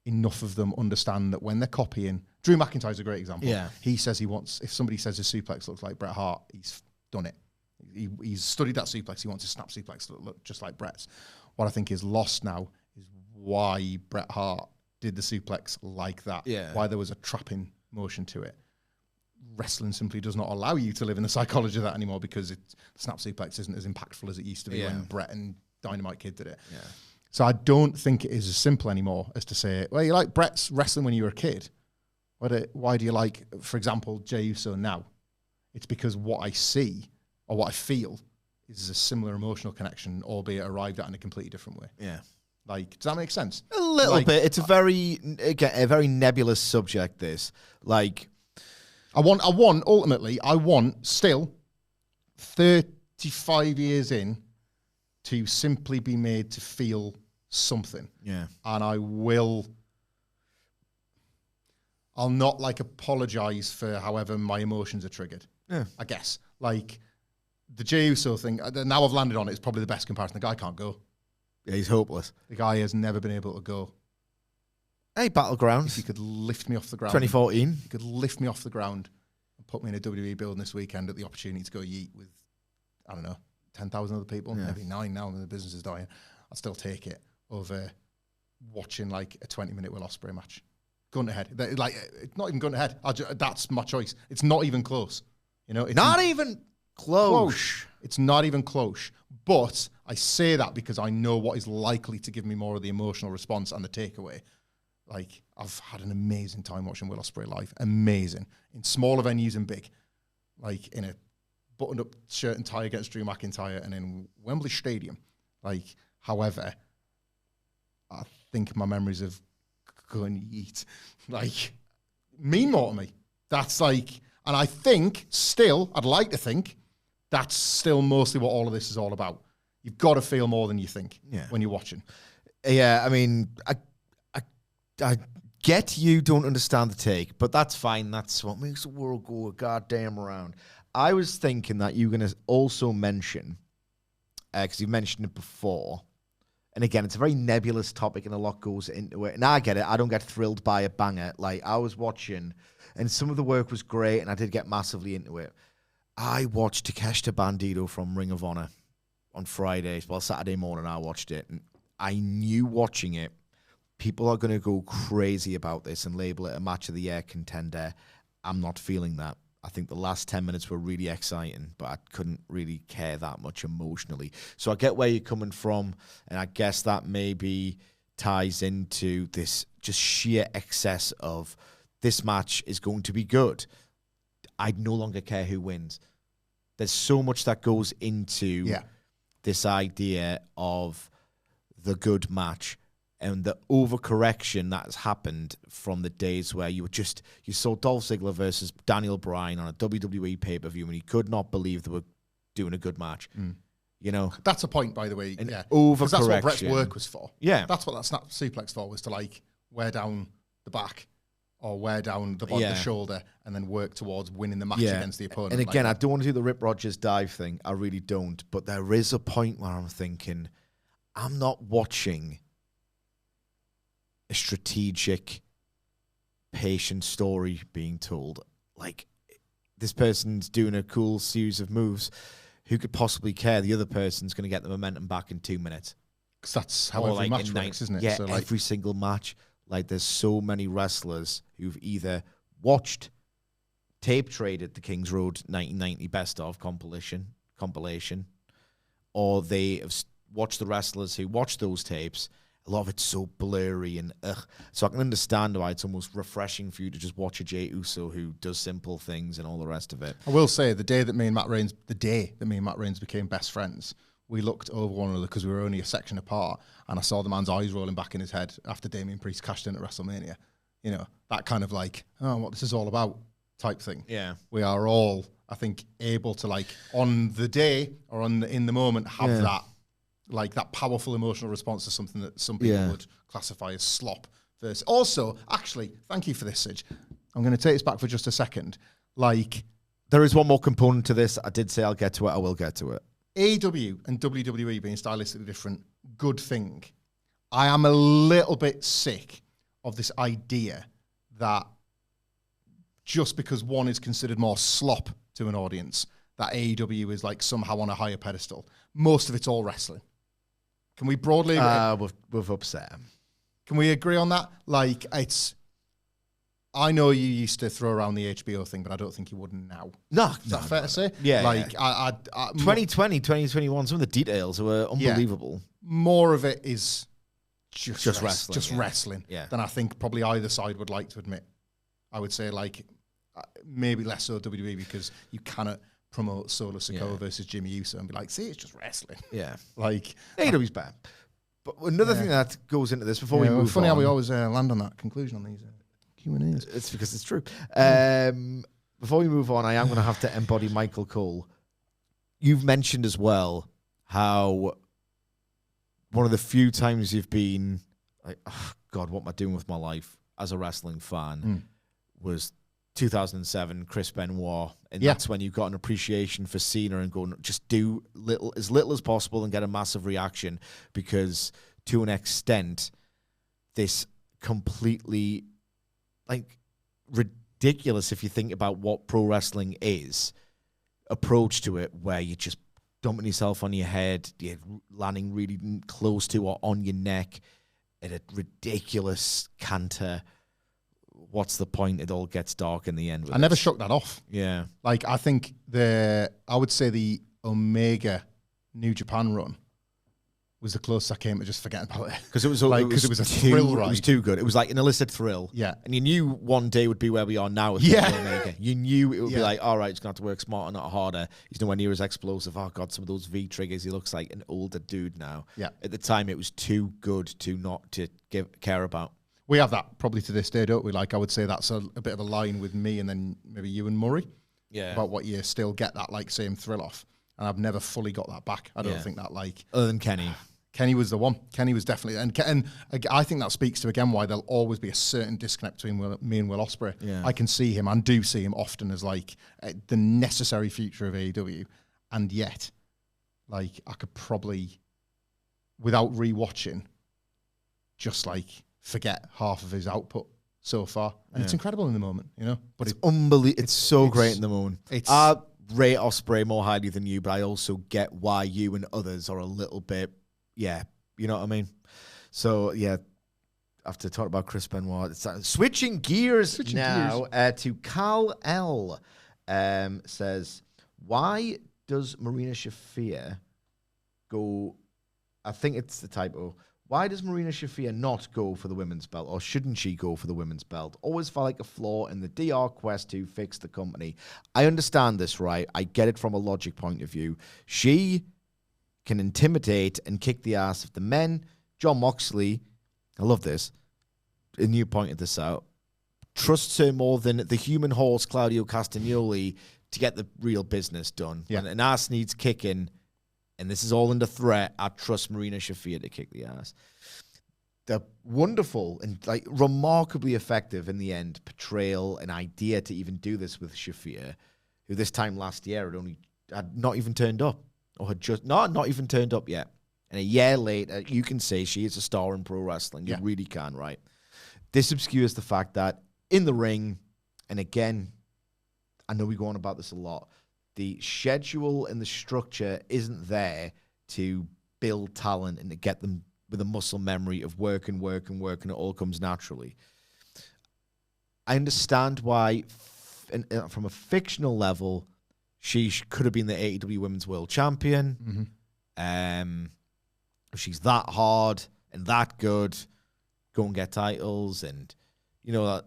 enough of them understand that when they're copying. Drew McIntyre's a great example. Yeah. He says he wants, if somebody says his suplex looks like Bret Hart, he's done it. He's studied that suplex. He wants his snap suplex to look just like Bret's. What I think is lost now is why Bret Hart did the suplex like that. Yeah. Why there was a trapping motion to it. Wrestling simply does not allow you to live in the psychology of that anymore, because the snap suplex isn't as impactful as it used to be when Bret and Dynamite Kid did it. Yeah. So I don't think it is as simple anymore as to say, well, you like Bret's wrestling when you were a kid. Why do you like, for example, Jey Uso now? It's because what I see or what I feel is a similar emotional connection, albeit arrived at in a completely different way. Yeah. Like, does that make sense? A little bit. It's a very nebulous subject, this. Like, I want still 35 years in to simply be made to feel something. Yeah. And I'll not, like, apologize for however my emotions are triggered. Yeah. I guess. Like, the Jey Uso thing, now I've landed on it, it's probably the best comparison. The guy can't go. Yeah, he's hopeless. The guy has never been able to go. Hey, Battlegrounds. If you could lift me off the ground. 2014. You could lift me off the ground and put me in a WWE building this weekend at the opportunity to go yeet with, I don't know, 10,000 other people, maybe 9 now when the business is dying. I'd still take it over watching, like, a 20-minute Will Ospreay match. Gun to head. Like, it's not even gun to head. That's my choice. It's not even close. You know, it's not even close. It's not even close. But I say that because I know what is likely to give me more of the emotional response and the takeaway. Like, I've had an amazing time watching Will Ospreay live. Amazing. In smaller venues and big. Like, in a buttoned-up shirt and tie against Drew McIntyre, and in Wembley Stadium. Like, however, I think my memories of going yeet, like, mean more to me. That's like, and I think still, I'd like to think, that's still mostly what all of this is all about. You've got to feel more than you think when you're watching. Yeah, I mean, I get you don't understand the take, but that's fine. That's what makes the world go goddamn around. I was thinking that you were going to also mention, because you mentioned it before, and again, it's a very nebulous topic and a lot goes into it. And I get it. I don't get thrilled by a banger. Like, I was watching, and some of the work was great, and I did get massively into it. I watched Takeshita Bandito from Ring of Honor on Fridays. Well, Saturday morning I watched it, and I knew watching it, people are going to go crazy about this and label it a match of the year contender. I'm not feeling that. I think the last 10 minutes were really exciting, but I couldn't really care that much emotionally. So I get where you're coming from, and I guess that maybe ties into this just sheer excess of this match is going to be good. I no longer care who wins. There's so much that goes into this idea of the good match and the overcorrection that has happened from the days where you saw Dolph Ziggler versus Daniel Bryan on a WWE pay-per-view and you could not believe they were doing a good match. You know, that's a point, by the way. An Yeah, overcorrection. because that's what Brett's work was for. Yeah, that's what that snap suplex for, was to like wear down the back or wear down the body, the shoulder, and then work towards winning the match against the opponent. And again, like I don't want to do the Rip Rogers dive thing. I really don't. But there is a point where I'm thinking, I'm not watching a strategic, patient story being told. Like, this person's doing a cool series of moves. Who could possibly care? The other person's going to get the momentum back in 2 minutes. Because that's how every match works, isn't it? Yeah, so every single match. Like, there's so many wrestlers who've either watched, tape traded the Kings Road 1990 Best of compilation, or they have watched the wrestlers who watched those tapes. A lot of it's so blurry and ugh. So I can understand why it's almost refreshing for you to just watch a Jey Uso who does simple things and all the rest of it. I will say, the day that me and Matt Reigns became best friends, we looked over one another because we were only a section apart, and I saw the man's eyes rolling back in his head after Damian Priest cashed in at WrestleMania. You know, that kind of like, oh, what this is all about type thing. Yeah. We are all, I think, able to like on the day or in the moment have that, like that powerful emotional response to something that some people would classify as slop. Versus. Also, actually, thank you for this, Sidge. I'm going to take this back for just a second. Like, there is one more component to this. I did say I'll get to it. I will get to it. AEW and WWE being stylistically different, good thing. I am a little bit sick of this idea that just because one is considered more slop to an audience, that AEW is like somehow on a higher pedestal. Most of it's all wrestling. Can we broadly agree? We've upset him. Can we agree on that? Like, it's... I know you used to throw around the HBO thing, but I don't think you would now. No. Is that fair to say? Yeah. Like, yeah. 2020, 2021, some of the details were unbelievable. More of it is just wrestling. Just wrestling. Yeah. Than I think probably either side would like to admit. I would say, like, maybe less so WWE, because you cannot promote Solo Sikoa versus Jimmy Uso and be like, see, it's just wrestling. Yeah. Like, AEW's bad. But another thing that goes into this before we move funny on. how we always land on that conclusion on these Q&As. It's because it's true. Before we move on, I am going to have to embody Michael Cole. You've mentioned as well how one of the few times you've been like, oh, God, what am I doing with my life as a wrestling fan was 2007, Chris Benoit. And that's when you got an appreciation for Cena and going, just do as little as possible and get a massive reaction, because to an extent, this completely like ridiculous, if you think about what pro wrestling is, approach to it, where you're just dumping yourself on your head, you're landing really close to or on your neck at a ridiculous canter. What's the point? It all gets dark in the end. I never shook that off. Yeah. Like, I think I would say the Omega New Japan run was the closest I came to just forgetting about it. Because it was a thrill ride. It was too good. It was like an illicit thrill. Yeah. And you knew one day would be where we are now with Omega. You knew it would be like, all right, he's going to have to work smarter, not harder. He's nowhere near as explosive. Oh, God, some of those V triggers. He looks like an older dude now. Yeah. At the time, it was too good to not to care about. We have that probably to this day, don't we? Like, I would say that's a bit of a line with me and then maybe you and Murray. Yeah. About what you still get that, like, same thrill off. And I've never fully got that back. I don't think that, like... Other than Kenny. Kenny was the one. Kenny was definitely... And I think that speaks to, again, why there'll always be a certain disconnect between me and Will Ospreay. Yeah. I can see him and do see him often as, like, the necessary future of AEW. And yet, like, I could probably, without rewatching, just, like... forget half of his output so far, and it's incredible in the moment, you know. But it's unbelievable. It's so great in the moment. I rate Ospreay more highly than you, but I also get why you and others are a little bit, you know what I mean. So after talking about Chris Benoit, it's switching gears now to Cal L. Says, why does Marina Shafir go? I think it's the typo. Why does Marina Shafir not go for the women's belt, or shouldn't she go for the women's belt? Always felt like a flaw in the DR quest to fix the company. I understand this, right? I get it from a logic point of view. She can intimidate and kick the ass of the men. John Moxley, I love this, and you pointed this out, trusts her more than the human horse Claudio Castagnoli to get the real business done. Yeah. When an ass needs kicking, and this is all under threat, I trust Marina Shafir to kick the ass. The wonderful and like remarkably effective in the end portrayal and idea to even do this with Shafir, who this time last year had not even turned up, or had just not even turned up yet. And a year later, you can say she is a star in pro wrestling. You really can, right? This obscures the fact that in the ring, and again, I know we go on about this a lot, the schedule and the structure isn't there to build talent and to get them with a muscle memory of work, and it all comes naturally. I understand why, from a fictional level, she could have been the AEW Women's World Champion. If she's that hard and that good, go and get titles, and the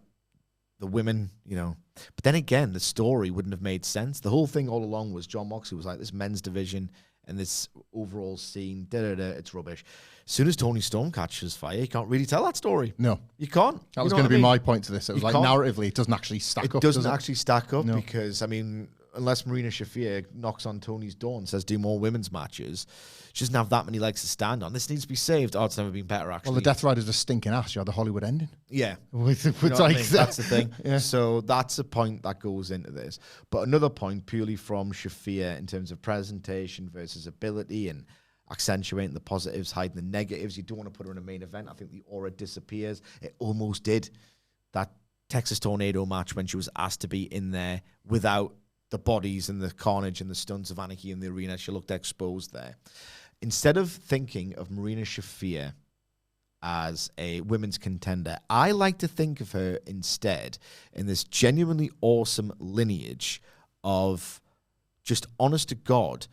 women, But then again, the story wouldn't have made sense. The whole thing all along was Jon Moxley was like, this men's division and this overall scene, it's rubbish. As soon as Tony Storm catches fire, you can't really tell that story. No. You can't. That was going to be my point to this. It was narratively, it doesn't actually stack up. It doesn't actually stack up because, unless Marina Shafir knocks on Tony's door and says, do more women's matches, she doesn't have that many legs to stand on. This needs to be saved. Oh, it's never been better, actually. Well, the Death Rider's a stinking ass. You had the Hollywood ending. Yeah. That's the thing. Yeah. So that's a point that goes into this. But another point, purely from Shafir, in terms of presentation versus ability and accentuating the positives, hiding the negatives. You don't want to put her in a main event. I think the aura disappears. It almost did. That Texas Tornado match when she was asked to be in there without the bodies and the carnage and the stunts of anarchy in the arena, she looked exposed there. Instead of thinking of Marina Shafir as a women's contender, I like to think of her instead in this genuinely awesome lineage of just honest to God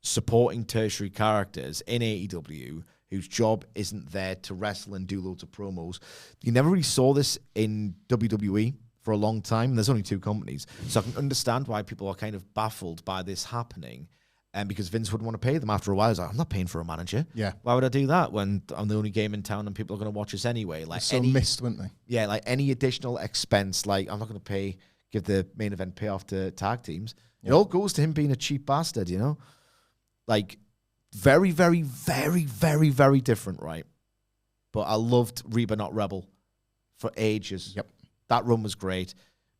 supporting tertiary characters in AEW whose job isn't there to wrestle and do loads of promos. You never really saw this in WWE for a long time. There's only two companies. So I can understand why people are kind of baffled by this happening. And because Vince wouldn't want to pay them after a while. He's like, I'm not paying for a manager. Yeah. Why would I do that when I'm the only game in town and people are going to watch us anyway? Like missed, weren't they? Yeah, like any additional expense, like I'm not going to give the main event payoff to tag teams. It all goes to him being a cheap bastard, Like, very, very, very, very, very different, right? But I loved Reba Not Rebel for ages. Yep. That run was great.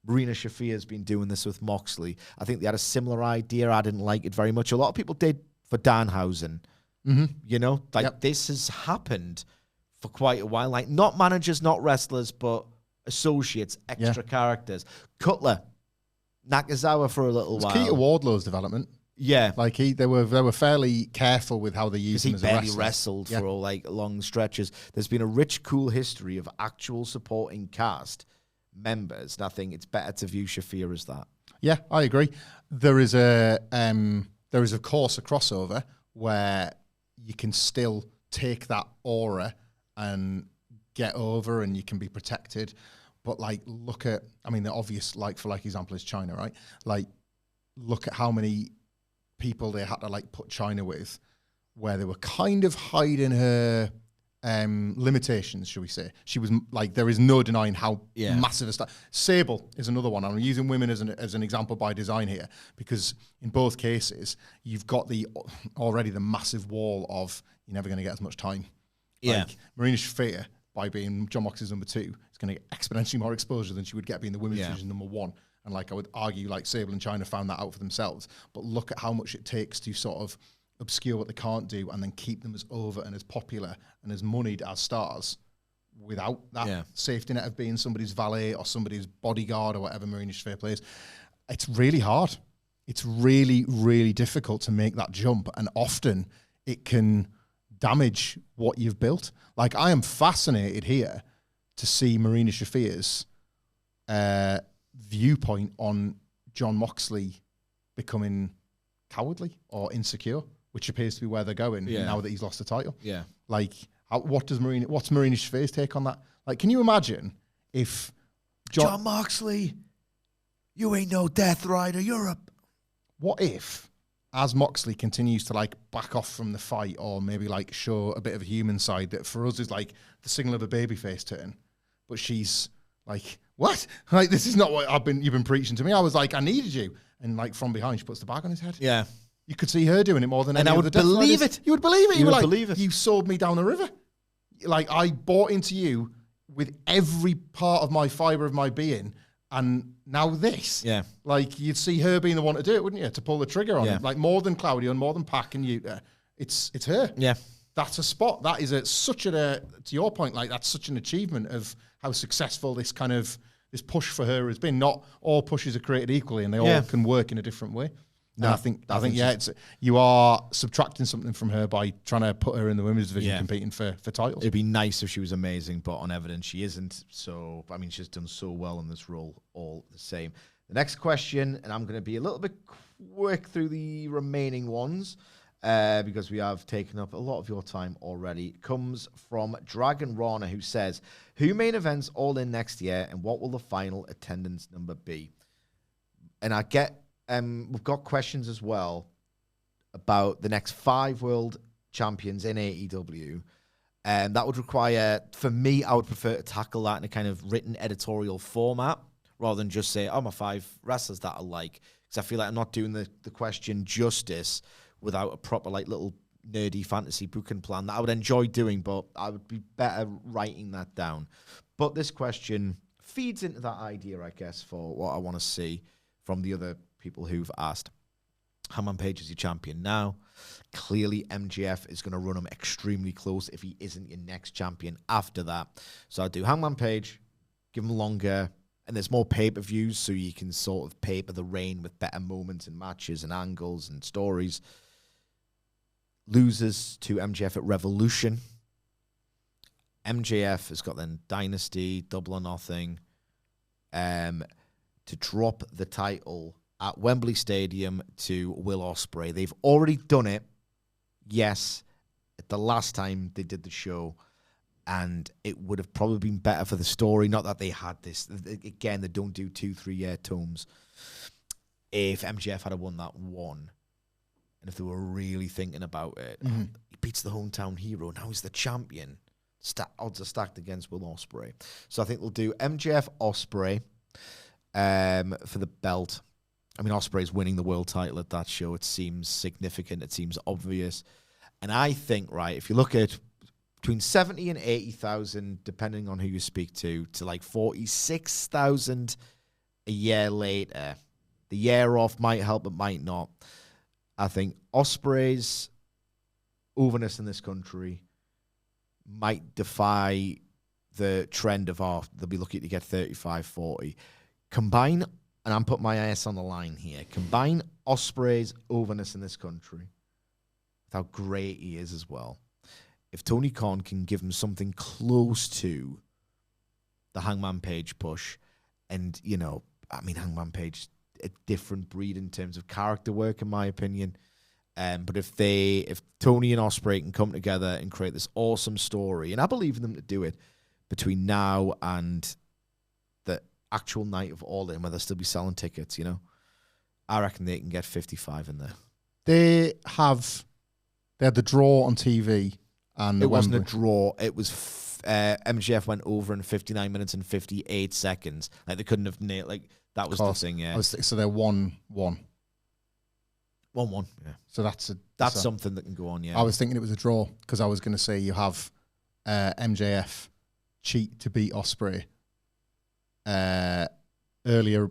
Marina Shafir has been doing this with Moxley. I think they had a similar idea. I didn't like it very much. A lot of people did for Danhausen. This has happened for quite a while. Like, not managers, not wrestlers, but associates, extra characters. Cutler, Nakazawa for a little while. It's key to Wardlow's development. Yeah, like they were fairly careful with how they used him as a wrestler. He barely wrestled for all long stretches. There's been a rich, cool history of actual supporting cast members, and I think it's better to view Shafir as that. Yeah, I agree. There is of course a crossover where you can still take that aura and get over, and you can be protected. But look at, the obvious for example is China, right? Look at how many people they had to put China with, where they were kind of hiding her limitations, shall we say. She was there is no denying how massive a star. Sable is another one. I'm using women as an example by design here, because in both cases you've got already the massive wall of you're never going to get as much time. Marina Shafir, by being Jon Moxley's number 2, is going to get exponentially more exposure than she would get being the women's division number 1. And I would argue Sable and China found that out for themselves. But look at how much it takes to sort of obscure what they can't do and then keep them as over and as popular and as moneyed as stars without that safety net of being somebody's valet or somebody's bodyguard or whatever Marina Shafir plays. It's really hard. It's really, really difficult to make that jump. And often it can damage what you've built. I am fascinated here to see Marina Shafir's viewpoint on Jon Moxley becoming cowardly or insecure, which appears to be where they're going now that he's lost the title. Yeah. What's Marina Shafir's take on that? Can you imagine if Jon Moxley, you ain't no Death Rider, you're a... What if, as Moxley continues to back off from the fight or maybe show a bit of a human side that for us is the signal of a babyface turn, but she's what? This is not what you've been preaching to me. I was I needed you. And from behind, she puts the bag on his head. Yeah. You could see her doing it more than and any I other would Death believe Riders. it. You would believe it. You would were like, believe it. You sold me down the river. Like, I bought into you with every part of my fibre of my being, and now this. Yeah. Like, you'd see her being the one to do it, wouldn't you? To pull the trigger on it. Like, more than Claudio and more than Pac and Yuta. It's her. Yeah. That's a spot. That is to your point, like, that's such an achievement of how successful this push for her has been. Not all pushes are created equally, and they all can work in a different way. No, I think you are subtracting something from her by trying to put her in the women's division competing for titles. It'd be nice if she was amazing, but on evidence she isn't. So, I mean, she's done so well in this role all the same. The next question, and I'm going to be a little bit quick through the remaining ones because we have taken up a lot of your time already, comes from Dragon Rana, who says, who main events All In next year, and what will the final attendance number be? And I get... we've got questions as well about the next 5 world champions in AEW. And that would require, for me, I would prefer to tackle that in a kind of written editorial format rather than just say, oh, my 5 wrestlers that I like. Because I feel like I'm not doing the question justice without a proper, like, little nerdy fantasy booking plan that I would enjoy doing, but I would be better writing that down. But this question feeds into that idea, I guess, for what I want to see from the other people who've asked. Hangman Page is your champion now. Clearly, MJF is going to run him extremely close if he isn't your next champion after that. So I do Hangman Page, give him longer, and there's more pay-per-views, so you can sort of paper the reign with better moments and matches and angles and stories. Loses to MJF at Revolution. MJF has got then Dynasty, Double or Nothing, to drop the title at Wembley Stadium to Will Ospreay. They've already done it, yes, at the last time they did the show, and it would have probably been better for the story. Not that they had this. Again, they don't do 2-3 year tomes. If MJF had won that one, and if they were really thinking about it, he beats the hometown hero. Now he's the champion. Odds are stacked against Will Ospreay. So I think they'll do MJF Ospreay for the belt. I mean, Ospreay's winning the world title at that show. It seems significant. It seems obvious. And I think, right, if you look at between 70 and 80,000, depending on who you speak to like 46,000 a year later, the year off might help, it might not. I think Ospreay's overness in this country might defy the trend of, they'll be lucky to get 35, 40. Combine, and I'm putting my ass on the line here, combine Ospreay's overness in this country with how great he is as well. If Tony Khan can give him something close to the Hangman Page push, and, you know, I mean, Hangman Page, a different breed in terms of character work, in my opinion. But if Tony and Ospreay can come together and create this awesome story, and I believe in them to do it between now and the actual night of All In, where they'll still be selling tickets, you know, I reckon they can get 55 in there. They had the draw on TV, and it wasn't a draw. It was MJF went over in 59 minutes and 58 seconds. Like, they couldn't have nailed. Like, that was the thing. Yeah. So they're 1-1. 1-1. Yeah. So that's something that can go on. Yeah. I was thinking it was a draw because I was going to say you have MJF cheat to beat Ospreay earlier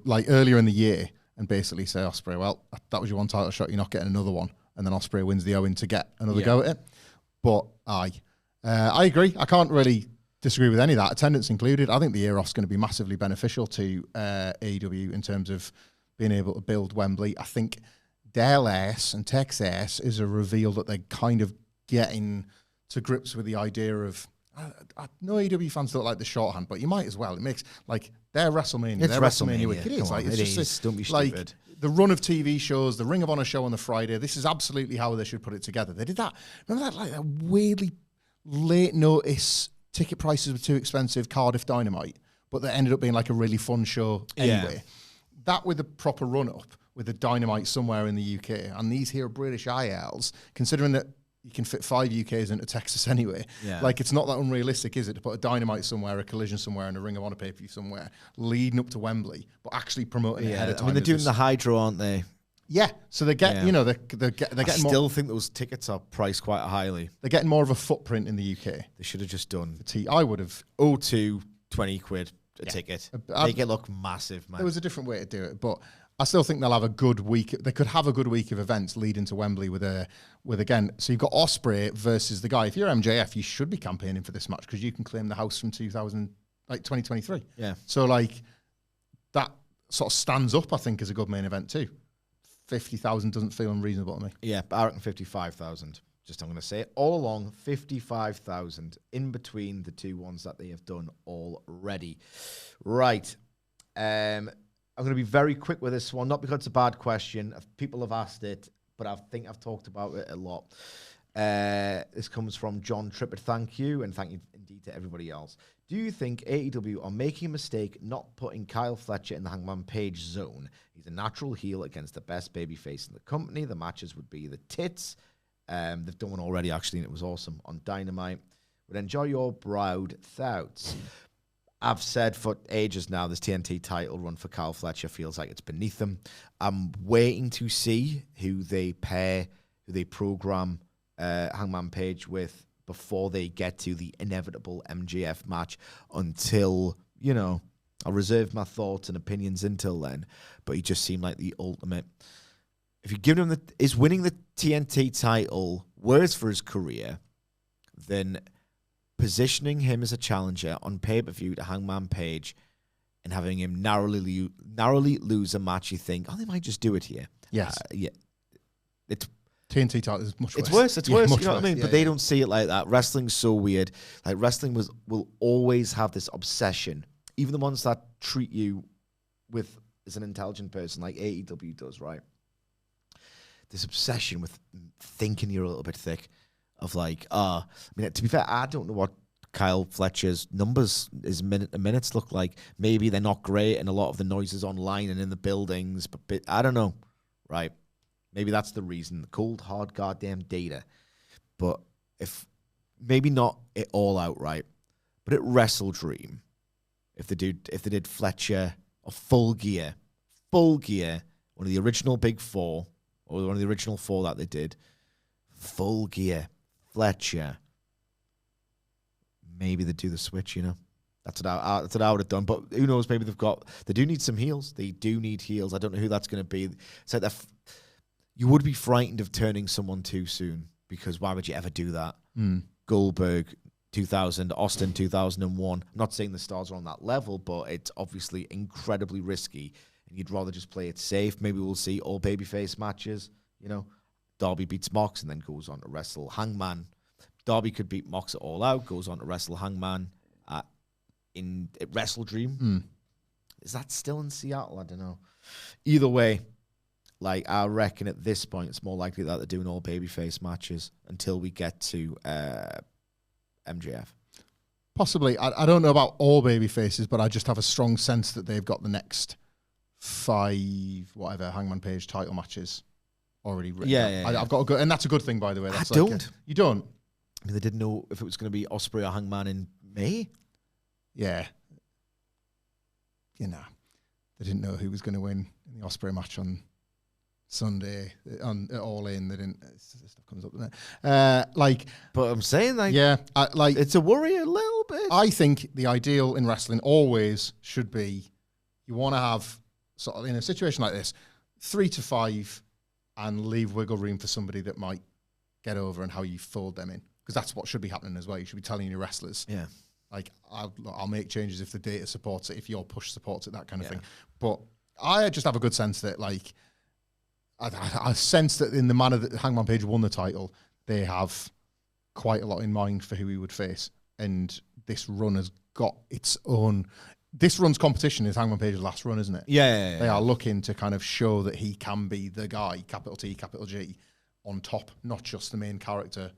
in the year, and basically say, Ospreay, well, that was your one title shot. You're not getting another one. And then Ospreay wins the Owen to get another go at it. But I agree. I can't really disagree with any of that, attendance included. I think the year off's going to be massively beneficial to AEW in terms of being able to build Wembley. I think Dallas and Texas is a reveal that they're kind of getting to grips with the idea of, I know AEW fans don't like the shorthand, but you might as well. It makes, like, their WrestleMania. It's their WrestleMania. Week. It is. Like, it's just don't be like, stupid. The run of TV shows, the Ring of Honor show on the Friday, this is absolutely how they should put it together. They did that. Remember that, like, that weirdly late notice, ticket prices were too expensive, Cardiff Dynamite, but that ended up being like a really fun show anyway. Yeah. That with a proper run-up, with a Dynamite somewhere in the UK, and these here British ILs, considering that you can fit 5 UKs into Texas anyway. Yeah. Like, it's not that unrealistic, is it, to put a Dynamite somewhere, a Collision somewhere, and a Ring of Honor pay-per-view somewhere, leading up to Wembley, but actually promoting it ahead of time. I mean, they're doing the Hydro, aren't they? Yeah, so they get they're getting I still think those tickets are priced quite highly. They're getting more of a footprint in the UK. They should have just done I would have O2 20 quid a ticket. Make it look massive, man. There was a different way to do it, but I still think they'll have a good week. They could have a good week of events leading to Wembley with again. So you've got Ospreay versus the guy. If you're MJF, you should be campaigning for this match because you can claim the house from 2023. Yeah. So like that sort of stands up, I think, as a good main event too. 50,000 doesn't feel unreasonable to me. Yeah, but I reckon 55,000. Just I'm going to say it all along, 55,000 in between the two ones that they have done already. Right. I'm going to be very quick with this one, not because it's a bad question. People have asked it, but I think I've talked about it a lot. This comes from John Trippett. Thank you, and thank you indeed to everybody else. Do you think AEW are making a mistake not putting Kyle Fletcher in the Hangman Page zone? He's a natural heel against the best babyface in the company. The matches would be the tits. They've done one already, actually, and it was awesome on Dynamite. Would enjoy your broad thoughts. I've said for ages now, this TNT title run for Kyle Fletcher feels like it's beneath him. I'm waiting to see who they program Hangman Page with before they get to the inevitable MJF match until, I'll reserve my thoughts and opinions until then. But he just seemed like the ultimate. If you give him is winning the TNT title worse for his career than positioning him as a challenger on pay-per-view to Hangman Page and having him narrowly lose a match, you think, they might just do it here. Yes. Yeah. It's TNT title is much worse. It's worse. It's worse. You know what I mean? Yeah, but they don't see it like that. Wrestling's so weird. Like wrestling will always have this obsession. Even the ones that treat you as an intelligent person, like AEW does, right? This obsession with thinking you're a little bit thick. Of like, to be fair, I don't know what Kyle Fletcher's numbers, his minutes look like. Maybe they're not great, and a lot of the noises online and in the buildings, but I don't know, right? Maybe that's the reason. The cold, hard, goddamn data. But maybe not it all outright, but at Wrestle Dream, if they did Fletcher or Full Gear, one of the original Big Four, or one of the original four that they did, Full Gear, Fletcher, maybe they do the switch, That's what I would have done. But who knows? Maybe they do need some heels. They do need heels. I don't know who that's going to be. It's like you would be frightened of turning someone too soon, because why would you ever do that? Goldberg 2000, Austin 2001. I'm not saying the stars are on that level, but it's obviously incredibly risky, and you'd rather just play it safe. Maybe we'll see all babyface matches, Darby beats Mox and then goes on to wrestle Hangman. Darby could beat Mox at All Out, goes on to wrestle Hangman at Wrestle Dream. Is that still in Seattle? I don't know. Either way, I reckon at this point it's more likely that they're doing all babyface matches until we get to MJF. Possibly. I don't know about all babyfaces, but I just have a strong sense that they've got the next 5 Hangman Page title matches already written. Yeah. I've got a good, and that's a good thing, by the way. That's you don't. I mean, they didn't know if it was going to be Ospreay or Hangman in May. Yeah. They didn't know who was going to win in the Ospreay match on Sunday at All In. They didn't. Stuff comes up, doesn't it? But I'm saying, it's a worry a little bit. I think the ideal in wrestling always should be you want to have sort of in a situation like this 3 to 5. And leave wiggle room for somebody that might get over and how you fold them in. Because that's what should be happening as well. You should be telling your wrestlers, I'll make changes if the data supports it, if your push supports it, that kind of thing. But I just have a good sense that, I sense that in the manner that Hangman Page won the title, they have quite a lot in mind for who he would face. And this run has got its own... This run's competition is Hangman Page's last run, isn't it? Yeah. They are looking to kind of show that he can be the guy, capital T, capital G, on top, not just the main character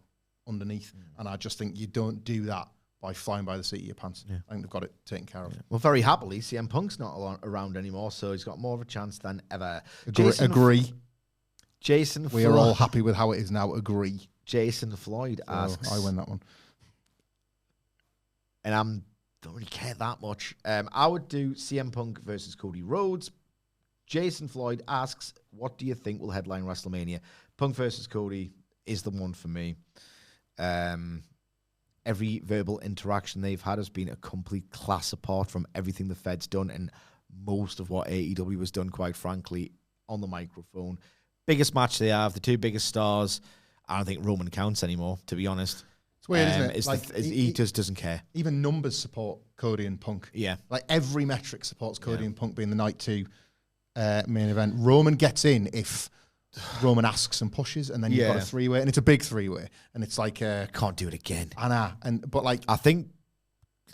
underneath. And I just think you don't do that by flying by the seat of your pants. Yeah. I think they've got it taken care of. Well, very happily, CM Punk's not around anymore, so he's got more of a chance than ever. Agree. Jason We are all happy with how it is now. Agree. Jason Floyd asks... I win that one. And don't really care that much. I would do CM Punk versus Cody Rhodes Jason Floyd asks, what do you think will headline WrestleMania? Punk versus Cody is the one for me. Every verbal interaction they've had has been a complete class apart from everything the Fed's done and most of what AEW has done, quite frankly, on the microphone. Biggest match they have, the two biggest stars. I don't think Roman counts anymore, to be honest. It's weird, isn't it? He just doesn't care. Even numbers support Cody and Punk. Yeah. Like every metric supports Cody and Punk being the night 2 main event. Roman gets in if Roman asks and pushes, and then you've got a 3-way, and it's a big 3-way, and it's like can't do it again. But like I think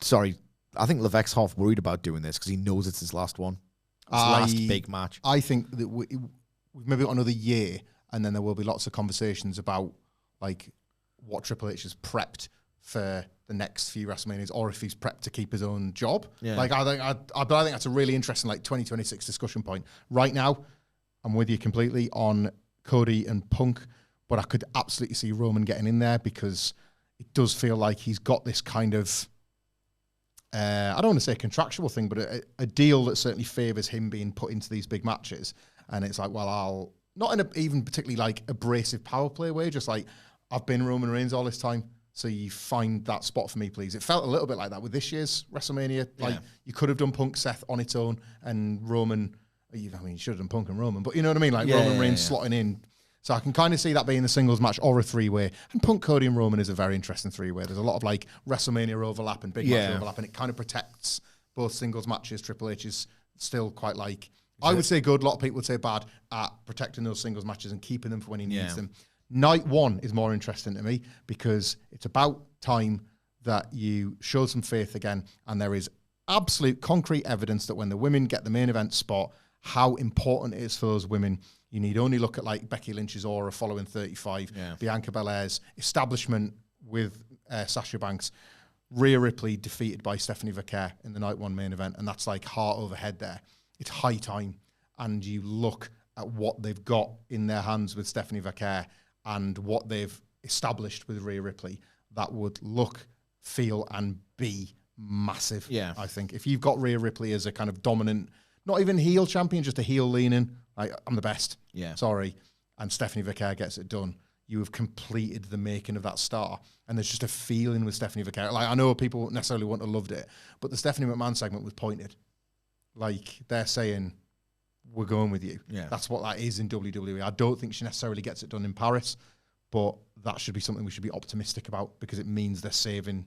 Levesque's half worried about doing this because he knows it's his last one. His last big match. I think that we've maybe got another year, and then there will be lots of conversations about like what Triple H has prepped for the next few WrestleManias, or if he's prepped to keep his own job. Yeah. Like I think that's a really interesting 2026 discussion point. Right now, I'm with you completely on Cody and Punk, but I could absolutely see Roman getting in there because it does feel like he's got this kind of, I don't want to say a contractual thing, but a deal that certainly favours him being put into these big matches. And it's like, well, I'll, not in a even particularly like abrasive power play way, just like, I've been Roman Reigns all this time, so you find that spot for me, please. It felt a little bit like that with this year's WrestleMania. Like, you could have done Punk Seth on its own, and Roman, you should have done Punk and Roman, but you know what I mean? Like Roman Reigns slotting in. So I can kind of see that being the singles match or a 3-way. And Punk, Cody, and Roman is a very interesting 3-way. There's a lot of like WrestleMania overlap and big match overlap, and it kind of protects both singles matches. Triple H is still quite like, I would say good, a lot of people would say bad at protecting those singles matches and keeping them for when he needs them. Night 1 is more interesting to me because it's about time that you show some faith again, and there is absolute concrete evidence that when the women get the main event spot, how important it is for those women. You need only look at like Becky Lynch's aura following 35, Bianca Belair's establishment with Sasha Banks, Rhea Ripley defeated by Stephanie Vaquer in the Night 1 main event, and that's like heart over head there. It's high time, and you look at what they've got in their hands with Stephanie Vaquer and what they've established with Rhea Ripley, that would look, feel, and be massive. Yeah, I think if you've got Rhea Ripley as a kind of dominant, not even heel champion, just a heel leaning, like, I'm the best. Yeah. Sorry. And Stephanie Vaquer gets it done. You have completed the making of that star. And there's just a feeling with Stephanie Vaquer. Like, I know people necessarily wouldn't have loved it, but the Stephanie McMahon segment was pointed. Like, they're saying, we're going with you. Yeah. That's what that is in WWE. I don't think she necessarily gets it done in Paris, but that should be something we should be optimistic about because it means they're saving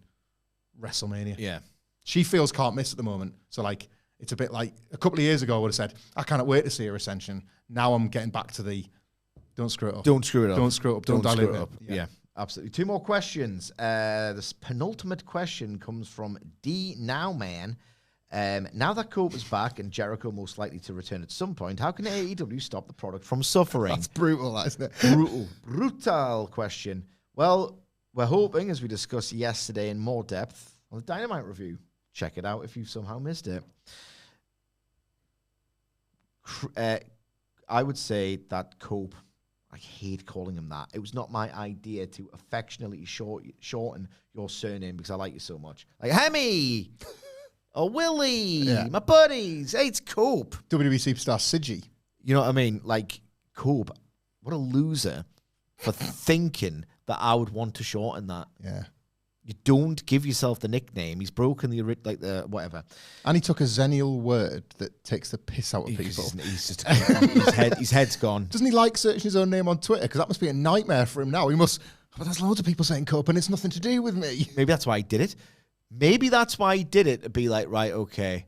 WrestleMania. Yeah. She feels can't miss at the moment. So, like, it's a bit like a couple of years ago I would have said, I cannot wait to see her ascension. Now I'm getting back to the don't screw it up. Don't screw it up. Don't screw it up. Don't dilute it up. Yeah, absolutely. 2 more questions. This penultimate question comes from D Now Man. Now that Cope is back and Jericho most likely to return at some point, how can AEW stop the product from suffering? That's brutal, isn't it? Brutal question. Well, we're hoping, as we discussed yesterday in more depth on the Dynamite review. Check it out if you've somehow missed it. I would say that Cope, I hate calling him that. It was not my idea to affectionately shorten your surname because I like you so much. Like, Hemi! Or Willie! My buddies! Hey, it's Cope! WWE superstar Siggy. You know what I mean? Like, Cope, what a loser for thinking that I would want to shorten that. Yeah. You don't give yourself the nickname. He's broken the whatever. And he took a Xennial word that takes the piss out of people. His head's gone. Doesn't he like searching his own name on Twitter? Because that must be a nightmare for him now. He must, but there's loads of people saying Cope and it's nothing to do with me. Maybe that's why he did it. Maybe that's why he did it, to be like, right, okay,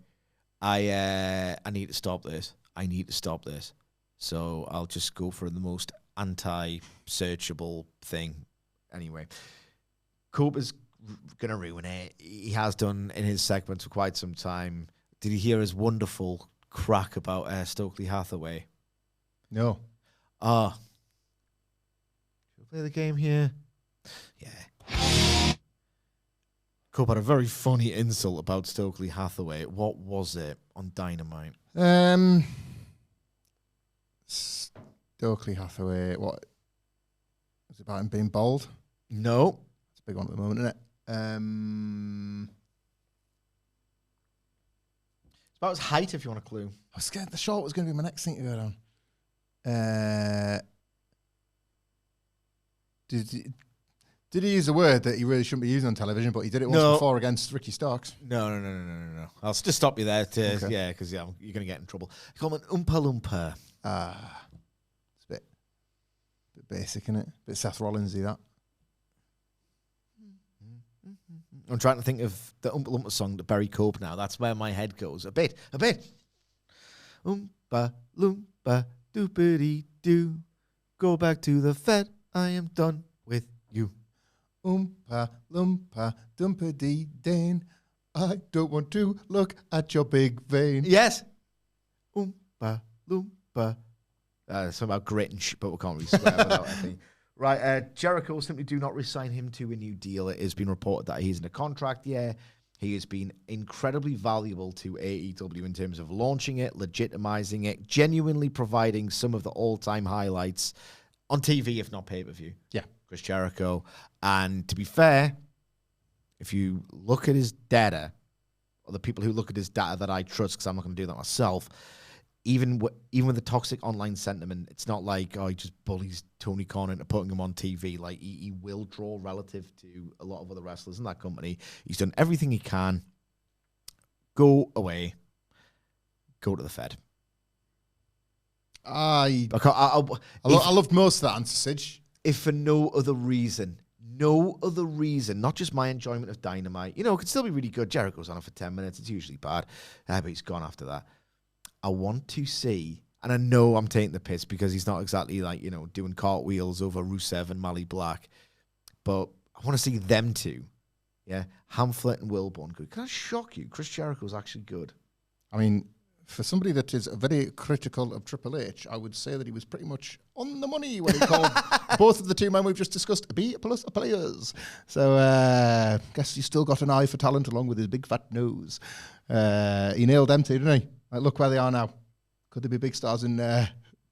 I need to stop this. I need to stop this. So I'll just go for the most anti-searchable thing. Anyway, Cope is going to ruin it. He has done in his segments for quite some time. Did you hear his wonderful crack about Stokely Hathaway? No. Should we play the game here? Yeah. Cope had a very funny insult about Stokely Hathaway. What was it on Dynamite? Stokely Hathaway, what? Was it about him being bald? No. It's a big one at the moment, isn't it? About his height, if you want a clue. I was scared the short was going to be my next thing to go down. Did he use a word that he really shouldn't be using on television, but he did it once before against Ricky Starks? No. I'll just stop you there. Yeah, because you're going to get in trouble. I call him an Oompa Loompa. It's a bit basic, isn't it? A bit Seth Rollins-y, that. I'm trying to think of the Oompa Loompa song that Barry Cope now. That's where my head goes. A bit. Oompa Loompa doopity-doo. Go back to the Fed. I am done with you. Oompa Loompa dumpity-dane. I don't want to look at your big vein. Yes. Oompa Loompa. Something about grit and shit, but we can't really swear without anything. Right, Jericho simply do not resign him to a new deal. It has been reported that he's in a contract year. He has been incredibly valuable to AEW in terms of launching it, legitimizing it, genuinely providing some of the all-time highlights on TV, if not pay-per-view. Yeah. Chris Jericho. And to be fair, if you look at his data, or the people who look at his data that I trust, because I'm not going to do that myself, even with the toxic online sentiment, it's not like, he just bullies Tony Khan into putting him on TV. Like, he will draw relative to a lot of other wrestlers in that company. He's done everything he can. Go away. Go to the Fed. I loved most of that answer, Sidge. If for no other reason, not just my enjoyment of Dynamite. It could still be really good. Jericho's on it for 10 minutes. It's usually bad. But he's gone after that. I want to see, and I know I'm taking the piss because he's not exactly like, doing cartwheels over Rusev and Mali Black, but I want to see them two. Yeah. Hamflet and Wilborn good. Can I shock you? Chris Jericho's actually good. I mean, for somebody that is very critical of Triple H, I would say that he was pretty much on the money when he called both of the two men we've just discussed B-plus players. So, guess he's still got an eye for talent along with his big fat nose. He nailed them two, didn't he? Like, look where they are now. Could they be big stars in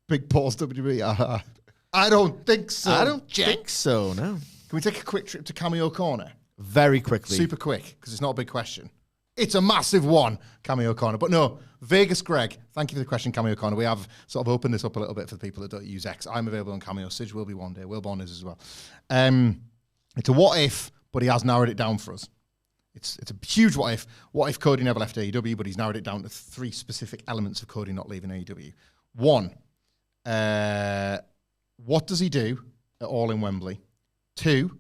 Big Paul's WWE? I don't think so. I don't think so, no. Can we take a quick trip to Cameo Corner? Very quickly. Super quick, because it's not a big question. It's a massive one, Cameo Corner. But no, Vegas Greg, thank you for the question, Cameo Corner. We have sort of opened this up a little bit for the people that don't use X. I'm available on Cameo. Sidge will be one day. Wilborn is as well. It's a what if, but he has narrowed it down for us. It's a huge what if. What if Cody never left AEW, but he's narrowed it down to 3 specific elements of Cody not leaving AEW. 1, what does he do at All In Wembley? 2,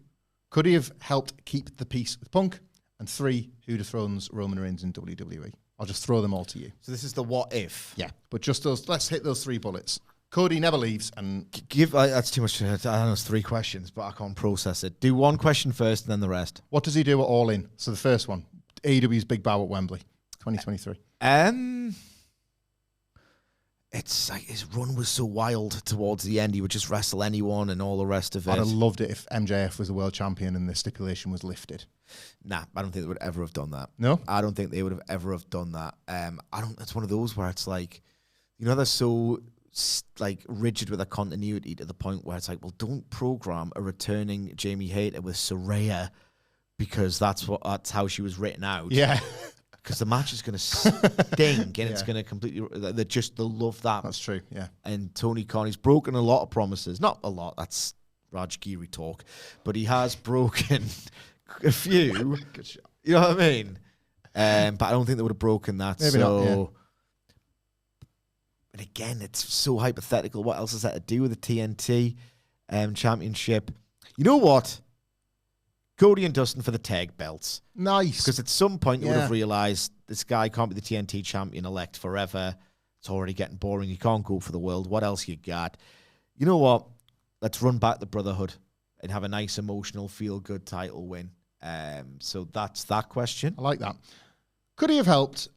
could he have helped keep the peace with Punk? And 3, who dethrones Roman Reigns in WWE? I'll just throw them all to you. So this is the what if. Yeah, but just those. Let's hit those 3 bullets. Cody never leaves, and that's too much. I know it's 3 questions, but I can't process it. Do 1 question first, and then the rest. What does he do at All In? So the first one, AEW's big bow at Wembley, 2023. It's like his run was so wild towards the end. He would just wrestle anyone and all the rest of it. I'd have loved it if MJF was the world champion and the stipulation was lifted. Nah, I don't think they would ever have done that. No? I don't think they would have ever have done that. It's one of those where it's like, they're so like rigid with a continuity to the point where it's like, well, don't program a returning Jamie Hayter with Saraya because that's how she was written out. Yeah. Because the match is going to stink and it's going to completely. They'll love that. That's true. Yeah. And Tony Khan, he's broken a lot of promises. Not a lot. That's Raj Giri talk, but he has broken a few. Good shot. You know what I mean? But I don't think they would have broken that. Maybe not, yeah. And again, it's so hypothetical. What else has that to do with the TNT championship? You know what? Cody and Dustin for the tag belts. Nice. Because at some point they would have realized this guy can't be the TNT champion-elect forever. It's already getting boring. You can't go for the world. What else you got? You know what? Let's run back the Brotherhood and have a nice, emotional, feel-good title win. So that's that question. I like that. Could he have helped,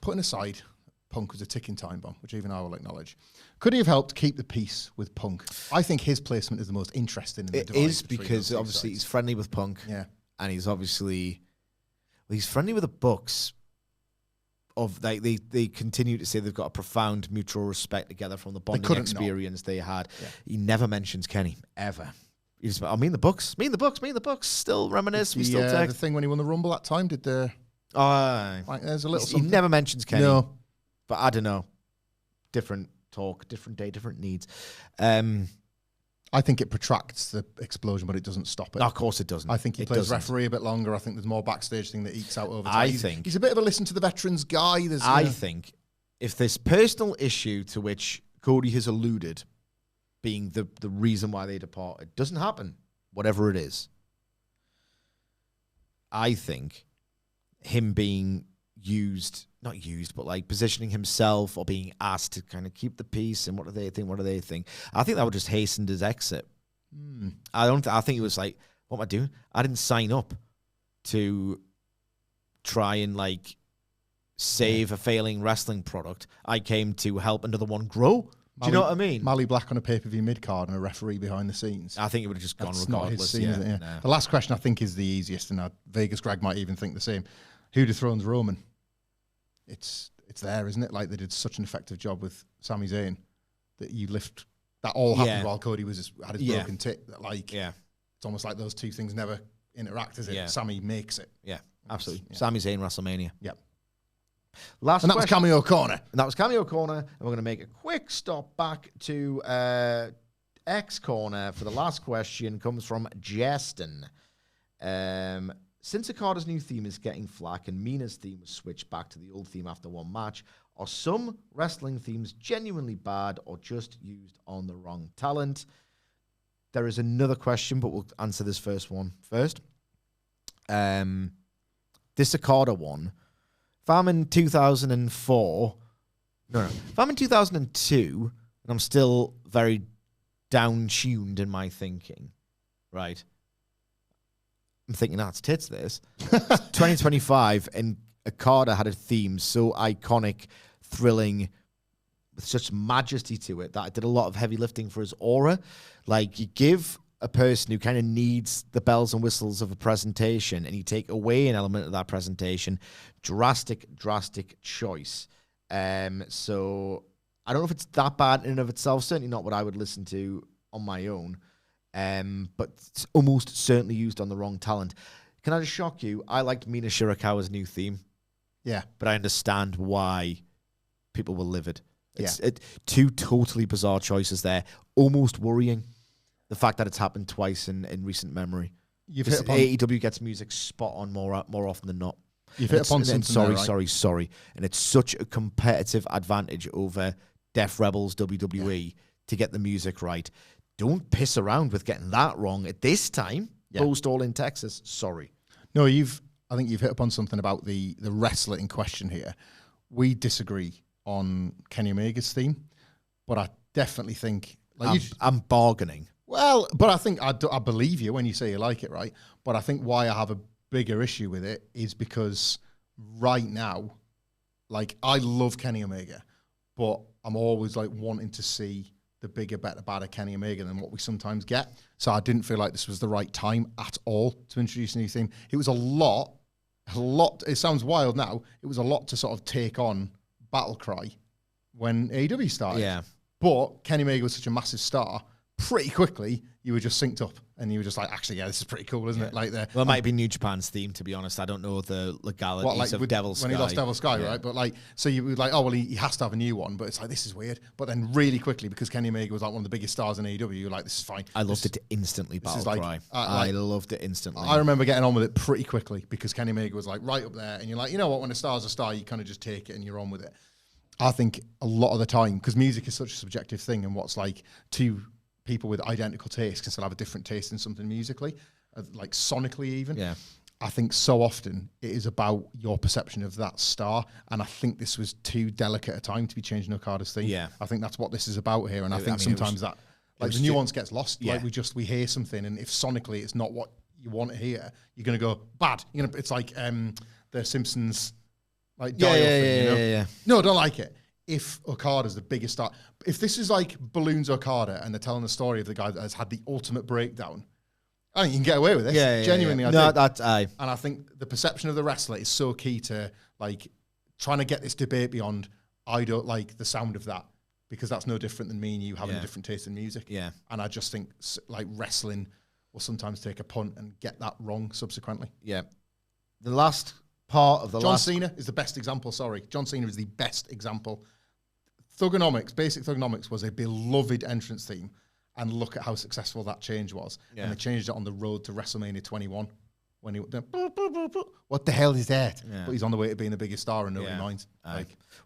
putting aside Punk was a ticking time bomb, which even I will acknowledge. Could he have helped keep the peace with Punk? I think his placement is the most interesting in the divide. It is because obviously he's friendly with Punk. Yeah. And he's obviously, he's friendly with the Bucks. They continue to say they've got a profound mutual respect together from the bonding experience they had. Yeah. He never mentions Kenny, ever. He's, I mean the Bucks, me and the Bucks, still reminisce, we still text. The thing when he won the Rumble that time, did the Like, there's a little he something. never mentions Kenny. No. But I don't know. Different talk, different day, different needs. I think it protracts the explosion, but it doesn't stop it. No, of course it doesn't. I think he plays referee a bit longer. I think there's more backstage thing that ekes out over time. He's a bit of a listen to the veterans guy. I think if this personal issue to which Cody has alluded being the reason why they departed doesn't happen, whatever it is, I think him being not used, but like positioning himself or being asked to kind of keep the peace and what do they think? I think that would just hasten his exit. I think it was like, what am I doing? I didn't sign up to try and like save a failing wrestling product. I came to help another one grow. Do you know what I mean? Mally Black on a pay-per-view mid-card and a referee behind the scenes. I think it would have just gone regardless. Not his scene, is it? Yeah. No. The last question I think is the easiest, and Vegas Greg might even think the same. Who dethrones Roman? It's there, isn't it? Like they did such an effective job with Sami Zayn that you lift that all happened while Cody had his broken tit. That it's almost like those two things never interact, is it? Yeah. Sami makes it. Yeah, absolutely. Yeah. Sami Zayn WrestleMania. Yep. Last and that was Cameo Corner. And that was Cameo Corner, and we're going to make a quick stop back to X Corner for the last question. Comes from Justin. Since Okada's new theme is getting flack and Mina's theme was switched back to the old theme after one match, are some wrestling themes genuinely bad or just used on the wrong talent? There is another question, but we'll answer this first one first. This Okada one, if I'm in 2004, if I'm in 2002 and I'm still very down-tuned in my thinking, right? I'm thinking, that's tits, this. 2025, and Okada had a theme so iconic, thrilling, with such majesty to it, that it did a lot of heavy lifting for his aura. Like, you give a person who kind of needs the bells and whistles of a presentation, and you take away an element of that presentation. Drastic choice. So, I don't know if it's that bad in and of itself. Certainly not what I would listen to on my own. But it's almost certainly used on the wrong talent. Can I just shock you? I liked Mina Shirakawa's new theme. Yeah. But I understand why people were livid. It's two totally bizarre choices there. Almost worrying. The fact that it's happened twice in recent memory. AEW gets music spot on more often than not. You've hit upon something Sorry. And it's such a competitive advantage over Def Rebels WWE to get the music right. Don't piss around with getting that wrong at this time. Post All In Texas. Sorry. No, I think you've hit upon something about the wrestler in question here. We disagree on Kenny Omega's theme, but I definitely think I'm bargaining. Well, but I think I believe you when you say you like it, right? But I think why I have a bigger issue with it is because right now, like, I love Kenny Omega, but I'm always like wanting to see the bigger, better, badder Kenny Omega than what we sometimes get. So I didn't feel like this was the right time at all to introduce a new theme. It was a lot, it sounds wild now, it was a lot to sort of take on Battle Cry when AEW started. Yeah. But Kenny Omega was such a massive star, pretty quickly you were just synced up and you were just like, actually, this is pretty cool, isn't it? Like it might be New Japan's theme, to be honest. I don't know the legalities of Devil Sky. When he lost Devil Sky, right? But like, so you were like, oh, well, he has to have a new one, but it's like, this is weird. But then really quickly, because Kenny Omega was like one of the biggest stars in AEW, you're like, this is fine. I loved it instantly, Battle Cry. I loved it instantly. I remember getting on with it pretty quickly because Kenny Omega was like right up there, and you're like, you know what, when a star's a star, you kind of just take it and you're on with it. I think a lot of the time, because music is such a subjective thing, and what's like two people with identical tastes can still have a different taste in something musically, like sonically even. Yeah. I think so often it is about your perception of that star, and I think this was too delicate a time to be changing Okada's theme. Yeah. I think that's what this is about here, and I think sometimes that like the nuance gets lost. Yeah. Like we hear something, and if sonically it's not what you want to hear, you're gonna go bad. It's like the Simpsons like dial thing, you know? Yeah. No, I don't like it. If Okada's the biggest star, if this is like Balloons Okada and they're telling the story of the guy that has had the ultimate breakdown, I think you can get away with this. Genuinely, I do. And I think the perception of the wrestler is so key to like trying to get this debate beyond. I don't like the sound of that because that's no different than me and you having a different taste in music. Yeah, and I just think like wrestling will sometimes take a punt and get that wrong subsequently. Yeah, the last part of the John last... Cena is the best example, sorry. John Cena is the best example. Thugonomics, basic Thugonomics was a beloved entrance theme, and look at how successful that change was. Yeah. And they changed it on the road to WrestleMania 21 when he went, what the hell is that? Yeah. But he's on the way to being the biggest star and nobody minds.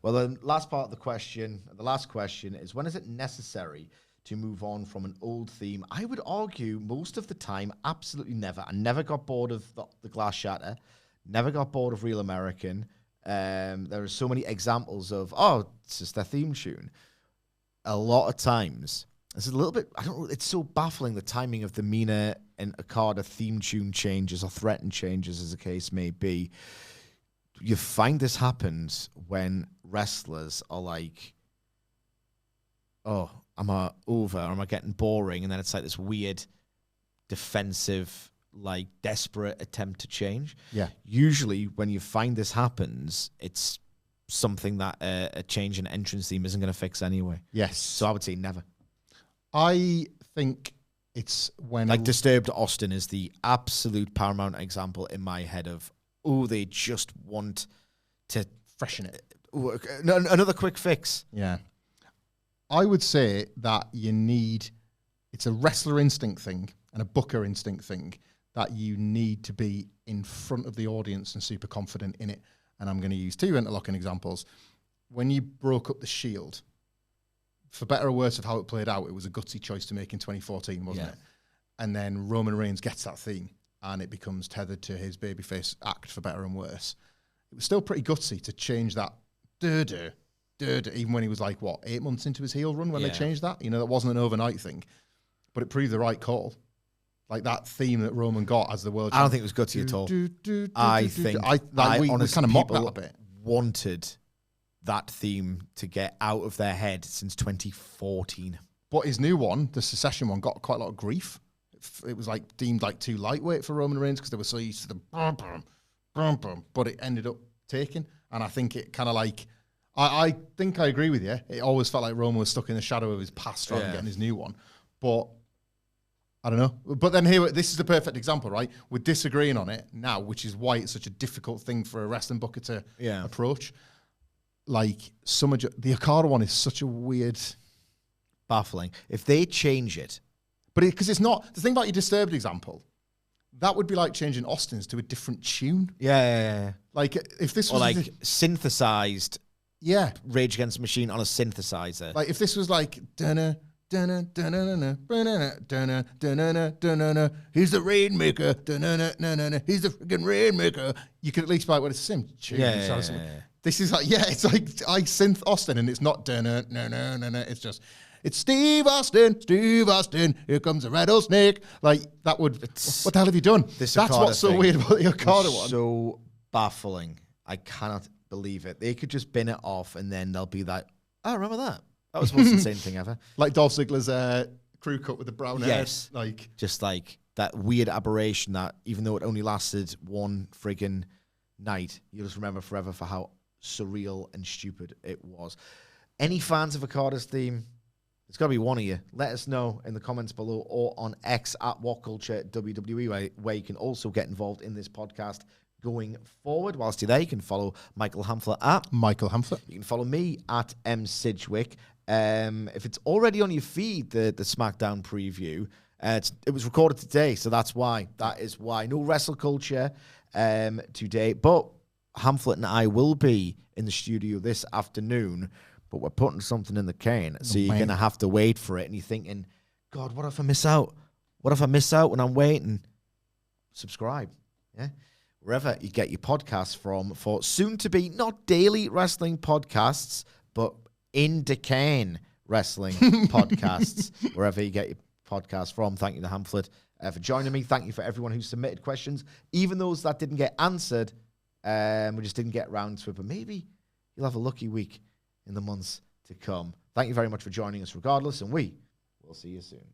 Well, the last part of the question, the last question is, when is it necessary to move on from an old theme? I would argue most of the time, absolutely never. I never got bored of the Glass Shatter, never got bored of Real American. There are so many examples of, it's just their theme tune. A lot of times, it's a little bit, it's so baffling, the timing of the Mina and Okada theme tune changes or threatened changes, as the case may be. You find this happens when wrestlers are like, am I over? Or am I getting boring? And then it's like this weird defensive, like desperate attempt to change. Yeah. Usually when you find this happens, it's something that a change in entrance theme isn't going to fix anyway. Yes. So I would say never. I think it's when... Like Disturbed Austin is the absolute paramount example in my head of, they just want to... freshen it. Another quick fix. Yeah. I would say that it's a wrestler instinct thing and a booker instinct thing, that you need to be in front of the audience and super confident in it. And I'm going to use 2 interlocking examples. When you broke up the Shield, for better or worse of how it played out, it was a gutsy choice to make in 2014, wasn't it? And then Roman Reigns gets that theme and it becomes tethered to his babyface act, for better and worse. It was still pretty gutsy to change that even when he was like, 8 months into his heel run when they changed that? That wasn't an overnight thing. But it proved the right call. Like that theme that Roman got as the world champion. I don't think it was gutsy at all. I think we kind of mocked that a bit. Wanted that theme to get out of their head since 2014. But his new one, the Secession one, got quite a lot of grief. It was like deemed like too lightweight for Roman Reigns because they were so used to the bum, bum, bum, bum. But it ended up taking. And I think it kind of like, I think I agree with you. It always felt like Roman was stuck in the shadow of his past rather than getting his new one. But I don't know. But then this is the perfect example, right? We're disagreeing on it now, which is why it's such a difficult thing for a wrestling booker to approach. Like, the Okada one is such a weird... baffling. If they change it... But because it's not... The thing about your Disturbed example, that would be like changing Austin's to a different tune. Yeah. Like, if this was... Or like synthesized... Yeah. Rage Against the Machine on a synthesizer. Like, if this was like... He's the Rainmaker. He's the freaking Rainmaker. You could at least be like, it's the same tune. This is like, it's like I synth Austin, and it's not it's just, it's Steve Austin. Here comes a rattlesnake. Like, that would, what the hell have you done? That's what's so weird about the Okada one. So baffling. I cannot believe it. They could just bin it off, and then they'll be like, oh, remember that? That was the most insane thing ever. Like Dolph Ziggler's crew cut with the brown hair. Yes. Just like that weird aberration that, even though it only lasted one friggin' night, you'll just remember forever for how surreal and stupid it was. Any fans of Okada's theme? It's got to be one of you. Let us know in the comments below or on X at WhatCulture WWE, where you can also get involved in this podcast going forward. Whilst you're there, you can follow Michael Hamfler at Michael Hamfler. You can follow me at M Sidgwick. If it's already on your feed, the SmackDown preview, it was recorded today, so that's why. That is why. No Wrestle Culture today, but Hamflet and I will be in the studio this afternoon, but we're putting something in the can, so you're going to have to wait for it, and you're thinking, God, what if I miss out? What if I miss out when I'm waiting? Subscribe, yeah? Wherever you get your podcasts from for soon-to-be not daily wrestling podcasts, but in Deccan wrestling podcasts, wherever you get your podcasts from. Thank you to Hamflet for joining me. Thank you for everyone who submitted questions, even those that didn't get answered. We just didn't get around to it, but maybe you'll have a lucky week in the months to come. Thank you very much for joining us regardless, and we will see you soon.